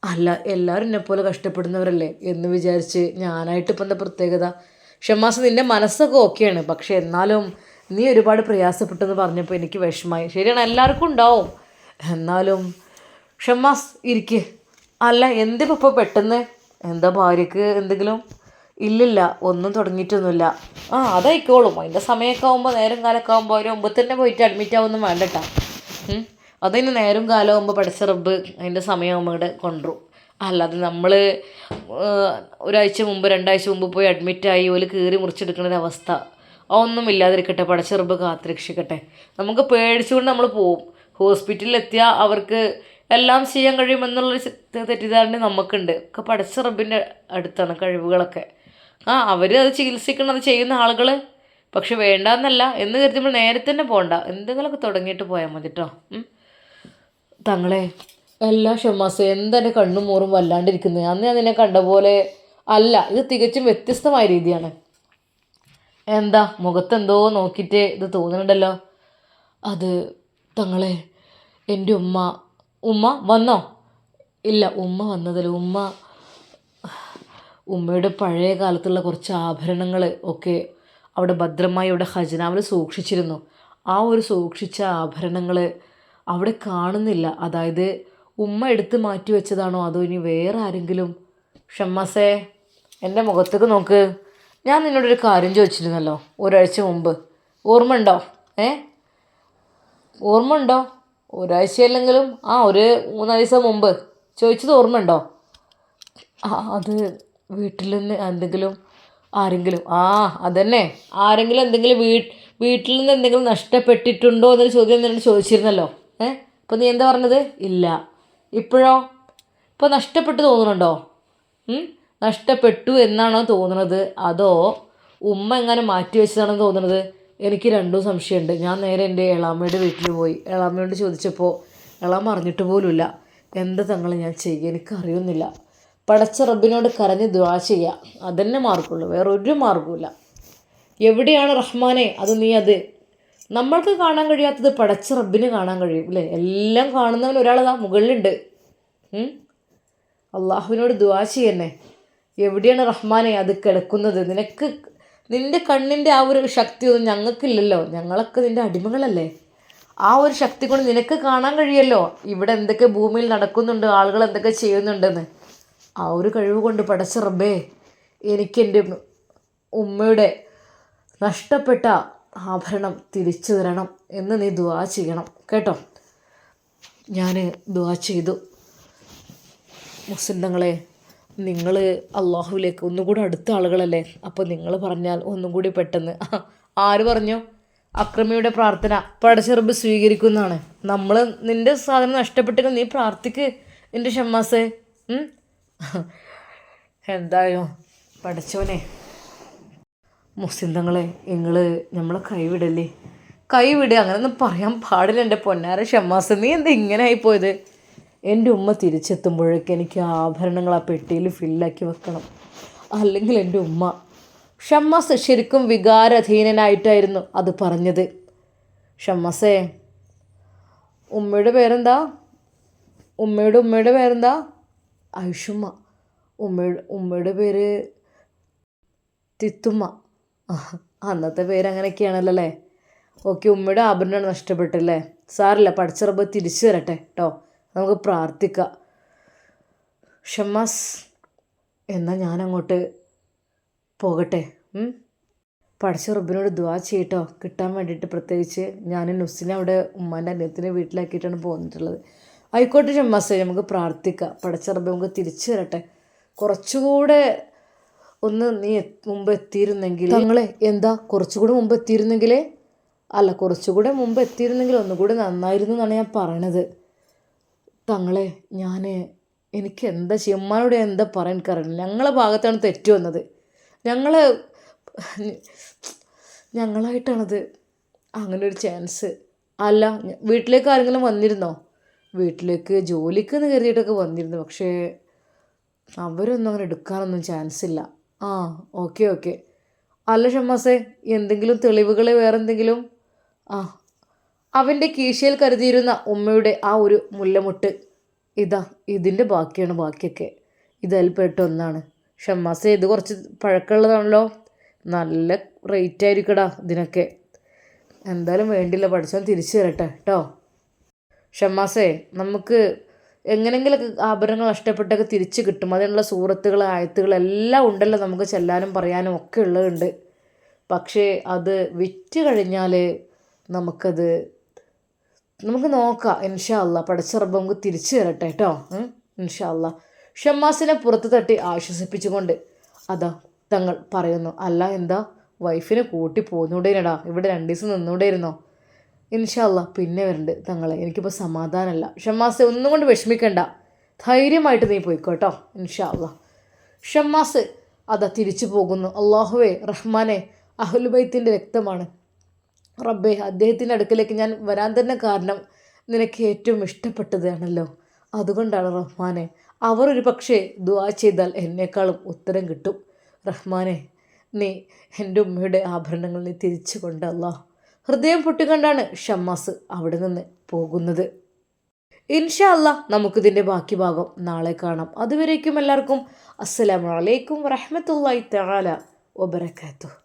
അല്ല, എല്ലാവരും എന്നെപ്പോലെ കഷ്ടപ്പെടുന്നവരല്ലേ എന്ന് വിചാരിച്ച് ഞാനായിട്ട് ഇപ്പം എന്താ പ്രത്യേകത? ഷമ്മാസ്, നിൻ്റെ മനസ്സൊക്കെ ഓക്കെയാണ്, പക്ഷെ എന്നാലും നീ ഒരുപാട് പ്രയാസപ്പെട്ടെന്ന് പറഞ്ഞപ്പോൾ എനിക്ക് വിഷമമായി. ശരിയാണ്, എല്ലാവർക്കും ഉണ്ടാവും. എന്നാലും ഷമ്മാസ് ഇരിക്ക്. അല്ല എന്തിപ്പോൾ പെട്ടെന്ന്? എന്താ ഭാര്യക്ക് എന്തെങ്കിലും? ഇല്ലില്ല, ഒന്നും തുടങ്ങിയിട്ടൊന്നുമില്ല. അതായിക്കോളും. അതിൻ്റെ സമയമൊക്കെ ആകുമ്പോൾ, നേരം കാലമൊക്കെ ആകുമ്പോൾ അതിന് മുമ്പ് തന്നെ പോയിട്ട് അഡ്മിറ്റ് ആവുമൊന്നും വേണ്ടട്ടാ. അതിന് നേരം കാലമാകുമ്പോൾ പഠിച്ച റബ്ബ് അതിൻ്റെ സമയമാകുമ്പോൾ ഇവിടെ കൊണ്ടുവരും. അല്ലാതെ നമ്മൾ ഒരാഴ്ച മുമ്പ് 2 ആഴ്ച മുമ്പ് പോയി അഡ്മിറ്റായി ഓല് കീറി മുറിച്ചെടുക്കുന്നൊരവസ്ഥ അതൊന്നും ഇല്ലാതിരിക്കട്ടെ. പഠിച്ച റബ്ബ് കാത്തുരക്ഷിക്കട്ടെ. നമുക്ക് പേടിച്ചുകൊണ്ട് നമ്മൾ പോവും. ഹോസ്പിറ്റലിൽ എത്തിയാൽ അവർക്ക് എല്ലാം ചെയ്യാൻ കഴിയുമെന്നുള്ളൊരു തെറ്റിദ്ധാരണ നമുക്കുണ്ട്. ഒക്കെ പഠിച്ച റബ്ബിൻ്റെ അടുത്താണ് കഴിവുകളൊക്കെ. അവർ അത് ചികിത്സിക്കണം, അത് ചെയ്യുന്ന ആളുകൾ. പക്ഷെ വേണ്ടാന്നല്ല എന്ന് കരുതുമ്പോൾ നേരത്തെ തന്നെ പോകണ്ട, എന്തെങ്കിലുമൊക്കെ തുടങ്ങിയിട്ട് പോയാൽ മതി കേട്ടോ. തങ്ങളെ എല്ലാ ഷമ്മാസെ എന്തെൻ്റെ കണ്ണും മോറും വല്ലാണ്ടിരിക്കുന്നത്. അന്ന് ഞാൻ നിന്നെ കണ്ട പോലെ അല്ല, ഇത് തികച്ചും വ്യത്യസ്തമായ രീതിയാണ്. എന്താ മുഖത്തെന്തോ നോക്കിയിട്ട് ഇത് തോന്നുന്നുണ്ടല്ലോ? അത് തങ്ങളെ എൻ്റെ ഉമ്മ വന്നോ? ഇല്ല, ഉമ്മ വന്നതല്ല. ഉമ്മയുടെ പഴയ കാലത്തുള്ള കുറച്ച് ആഭരണങ്ങൾ ഒക്കെ അവിടെ ഭദ്രമായി അവിടെ ഖജനാവിൽ സൂക്ഷിച്ചിരുന്നു. ആ ഒരു സൂക്ഷിച്ച ആഭരണങ്ങൾ അവിടെ കാണുന്നില്ല. അതായത് ഉമ്മ എടുത്ത് മാറ്റി വെച്ചതാണോ അതോ ഇനി വേറെ ആരെങ്കിലും? ഷമ്മാസേ, എൻ്റെ മുഖത്തേക്ക് നോക്ക്. ഞാൻ നിന്നോടൊരു കാര്യം ചോദിച്ചിരുന്നല്ലോ ഒരാഴ്ച മുമ്പ്, ഓർമ്മ ഉണ്ടോ? ഓർമ്മ ഉണ്ടോ? ഒരാഴ്ചയല്ലെങ്കിലും ഒരു 3-4 ദിവസം മുമ്പ് ചോദിച്ചത് ഓർമ്മ ഉണ്ടോ? അത് വീട്ടിൽ നിന്ന് എന്തെങ്കിലും ആരെങ്കിലും അതന്നെ, ആരെങ്കിലും എന്തെങ്കിലും വീട്ടിൽ നിന്ന് എന്തെങ്കിലും നഷ്ടപ്പെട്ടിട്ടുണ്ടോ എന്നൊരു ചോദ്യം നിന്നോട് ചോദിച്ചിരുന്നല്ലോ. ഇപ്പോൾ നീ എന്താ പറഞ്ഞത്? ഇല്ല. ഇപ്പോഴോ? ഇപ്പോൾ നഷ്ടപ്പെട്ടു തോന്നുന്നുണ്ടോ? നഷ്ടപ്പെട്ടു എന്നാണോ തോന്നുന്നത്, അതോ ഉമ്മ എങ്ങനെ മാറ്റി വെച്ചതാണോ തോന്നുന്നത്? എനിക്ക് രണ്ടും സംശയമുണ്ട്. ഞാൻ നേരെ എൻ്റെ എളാമ്മയുടെ വീട്ടിൽ പോയി. എളാമ്മയോട് ചോദിച്ചപ്പോൾ എളാമ്മ അറിഞ്ഞിട്ട് പോലുമില്ല. എന്താ തങ്ങളെ ഞാൻ ചെയ്യുക, എനിക്കറിയുന്നില്ല. പടച്ച റബ്ബിനോട് കരഞ്ഞ് ദുആ ചെയ്യുക, അതന്നെ മാർഗമുള്ളൂ, വേറെ ഒരു മാർഗവുമില്ല. എവിടെയാണ് റഹ്മാനെ അത് നമ്മൾക്ക് കാണാൻ കഴിയാത്തത് പടച്ച റബ്ബിന് കാണാൻ കഴിയും അല്ലേ? എല്ലാം കാണുന്നവൻ ഒരാളതാ മുകളിലുണ്ട്. അള്ളാഹുവിനോട് ദുആ ചെയ്യന്നെ. എവിടെയാണ് റഹ്മാനെ അത് കിടക്കുന്നത്? നിൻ്റെ കണ്ണിൻ്റെ ആ ഒരു ശക്തിയൊന്നും ഞങ്ങൾക്കില്ലല്ലോ. ഞങ്ങളൊക്കെ നിൻ്റെ അടിമകളല്ലേ. ആ ഒരു ശക്തി കൊണ്ട് നിനക്ക് കാണാൻ കഴിയല്ലോ ഇവിടെ എന്തൊക്കെ ഭൂമിയിൽ നടക്കുന്നുണ്ട്, ആളുകൾ എന്തൊക്കെ ചെയ്യുന്നുണ്ടെന്ന്. ആ ഒരു കഴിവ് കൊണ്ട് പടച്ച റബ്ബേ, എനിക്കെൻ്റെ ഉമ്മയുടെ നഷ്ടപ്പെട്ട ആഭരണം തിരിച്ചു തരണം എന്ന് നീ ദുആ ചെയ്യണം കേട്ടോ. ഞാൻ ദുആ ചെയ്തു. മുസ്ലിങ്ങളെ, നിങ്ങൾ അള്ളാഹുവിലേക്ക് ഒന്നുകൂടി അടുത്ത ആളുകളല്ലേ, അപ്പോൾ നിങ്ങൾ പറഞ്ഞാൽ ഒന്നും കൂടി പെട്ടെന്ന്. ആര് പറഞ്ഞു? അക്രമിയുടെ പ്രാർത്ഥന പടച്ച റബ്ബ് സ്വീകരിക്കുന്നതാണ്. നമ്മൾ നിൻ്റെ സാധനം നഷ്ടപ്പെട്ടിട്ട് നീ പ്രാർത്ഥിക്ക് എൻ്റെ ഷമ്മാസേ. എന്തായോ പഠിച്ചോനെ. മുസ്ലിങ്ങളെ, നിങ്ങൾ നമ്മളെ കൈവിടല്ലേ. അങ്ങനെയൊന്നും പറയാൻ പാടില്ല എൻ്റെ പൊന്നാര ഷമ്മാസ്. നീ എന്താ ഇങ്ങനെ ആയിപ്പോയത്? എൻ്റെ ഉമ്മ തിരിച്ചെത്തുമ്പോഴേക്ക് എനിക്ക് ആഭരണങ്ങൾ ആ പെട്ടിയിൽ ഫില്ലാക്കി വെക്കണം, അല്ലെങ്കിൽ എൻ്റെ ഉമ്മ. ഷമ്മാസ് ശരിക്കും വികാരാധീനനായിട്ടായിരുന്നു അത് പറഞ്ഞത്. ഷമ്മാസേ, ഉമ്മയുടെ പേരെന്താ? ഉമ്മയുടെ പേരെന്താ? ഐഷുമ്മ. ഉമ്മയുടെ പേര് തിത്തുമ്മ. അന്നത്തെ പേര് അങ്ങനെയൊക്കെയാണല്ലോ അല്ലേ? ഓക്കെ, ഉമ്മയുടെ ആഭരണമാണ് നഷ്ടപ്പെട്ടല്ലേ. സാറില്ല, പടച്ച റബ്ബ് തിരിച്ചു തരട്ടെ കേട്ടോ. നമുക്ക് പ്രാർത്ഥിക്കാം. ഷമ്മാസ്, എന്നാൽ ഞാനങ്ങോട്ട് പോകട്ടെ. പടച്ച റബ്ബിനോട് ദുആ ചെയ്യട്ടോ, കിട്ടാൻ വേണ്ടിയിട്ട്. പ്രത്യേകിച്ച് ഞാൻ നുസിനെ അവിടെ ഉമ്മാൻ്റെ അനിയത്തിനെ വീട്ടിലാക്കിയിട്ടാണ് പോന്നിട്ടുള്ളത്. ആയിക്കോട്ടെ ഷമ്മാസേ, നമുക്ക് പ്രാർത്ഥിക്കാം. പടച്ച റബ്ബ് നമുക്ക് തിരിച്ചു തരട്ടെ. കുറച്ചുകൂടെ ഒന്ന് നീ മുമ്പ് എത്തിയിരുന്നെങ്കിൽ. തങ്ങളെ എന്താ കുറച്ചുകൂടെ മുമ്പ് എത്തിയിരുന്നെങ്കിലേ? അല്ല, കുറച്ചുകൂടെ മുമ്പ് എത്തിയിരുന്നെങ്കിൽ ഒന്നുകൂടെ നന്നായിരുന്നു എന്നാണ് ഞാൻ പറയണത്. തങ്ങളെ, എനിക്ക് എന്താ ചെയ്യും? ഉമ്മാനോട് എന്താ പറയാൻ എനിക്കറിയില്ല. ഞങ്ങളെ ഭാഗത്താണ് തെറ്റ് വന്നത്. ഞങ്ങളായിട്ടാണത്. അങ്ങനെ ഒരു ചാൻസ് അല്ല. വീട്ടിലേക്ക് ആരെങ്കിലും വന്നിരുന്നോ? വീട്ടിലേക്ക് ജോലിക്ക് എന്ന് കരുതിയിട്ടൊക്കെ വന്നിരുന്നു. പക്ഷേ അവരൊന്നും അങ്ങനെ എടുക്കാനൊന്നും ചാൻസ് ഇല്ല. ഓക്കെ. അല്ല ഷമ്മാസേ, എന്തെങ്കിലും തെളിവുകൾ വേറെ എന്തെങ്കിലും? അവൻ്റെ കീശയിൽ കരുതിയിരുന്ന ഉമ്മയുടെ ആ ഒരു മുല്ലമുട്ട് ഇതിൻ്റെ ബാക്കിയൊക്കെ. ഇതിൽപ്പെട്ട ഒന്നാണ്. ഷമ്മാസേ, ഇത് കുറച്ച് പഴക്കമുള്ളതാണല്ലോ, നല്ല റേറ്റ് ആയിരിക്കടാ ഇതിനൊക്കെ. എന്തായാലും വേണ്ടില്ല, പഠിച്ചവൻ തിരിച്ചു തരട്ടെ കേട്ടോ. ഷമ്മാസേ, നമുക്ക് എങ്ങനെങ്കിലൊക്കെ ആഭരണങ്ങൾ നഷ്ടപ്പെട്ടൊക്കെ തിരിച്ച് കിട്ടും. അതിനുള്ള സൂറത്തുകൾ, ആയത്തുകൾ എല്ലാം ഉണ്ടല്ലോ, നമുക്ക് ചെല്ലാനും പറയാനും ഒക്കെ ഉള്ളതുണ്ട്. പക്ഷേ അത് വിറ്റ് കഴിഞ്ഞാൽ നമുക്ക് നോക്കാം. ഇൻഷാ അല്ലാ, പടച്ച റബ്ബ് നമുക്ക് തിരിച്ചു തരട്ടെ കേട്ടോ. ഇൻഷാ അല്ലാ. ഷമ്മാസിനെ പുറത്ത് തട്ടി ആശ്വസിപ്പിച്ചുകൊണ്ട് തങ്ങൾ പറയുന്നു. അല്ല, എന്താ വൈഫിനെ കൂട്ടി പോന്നൂടേനടാ, ഇവിടെ 2 ദിവസം നിന്നൂടേയിരുന്നോ? ഇൻഷാ അല്ലാ, പിന്നെ വരണ്ട് തങ്ങളെ, എനിക്കിപ്പോൾ സമാധാനമല്ല. ഷമ്മാസ്, ഒന്നും കൊണ്ട് വിഷമിക്കണ്ട, ധൈര്യമായിട്ട് നീ പോയിക്കോട്ടോ. ഇൻഷാ അല്ലാ. ഷമ്മാസ് അതാ തിരിച്ചു പോകുന്നു. അള്ളാഹുവേ റഹ്മാനെ, അഹ്ലുബൈത്തിൻ്റെ രക്തമാണ് റബ്ബേ, അദ്ദേഹത്തിൻ്റെ അടുക്കലേക്ക് ഞാൻ വരാൻ തന്നെ കാരണം നിനക്ക് ഏറ്റവും ഇഷ്ടപ്പെട്ടതാണല്ലോ. അതുകൊണ്ടാണ് റഹ്മാനെ. അവർ ഒരു പക്ഷേ ദുആ ചെയ്താൽ എന്നേക്കാളും ഉത്തരം കിട്ടും. റഹ്മാനെ, നീ എൻ്റെ ഉമ്മയുടെ ആഭരണങ്ങൾ നീ തിരിച്ചു കൊണ്ടല്ല. ഹൃദയം പൊട്ടിക്കൊണ്ടാണ് ഷമ്മാസ് അവിടെ നിന്ന് പോകുന്നത്. ഇൻഷാ അല്ലാ നമുക്കിതിൻ്റെ ബാക്കി ഭാഗം നാളെ കാണാം. അതുവരേക്കും എല്ലാവർക്കും അസ്സലാമു അലൈക്കും വറഹ്മത്തുള്ളാഹി തആല വബറകാതുഹു.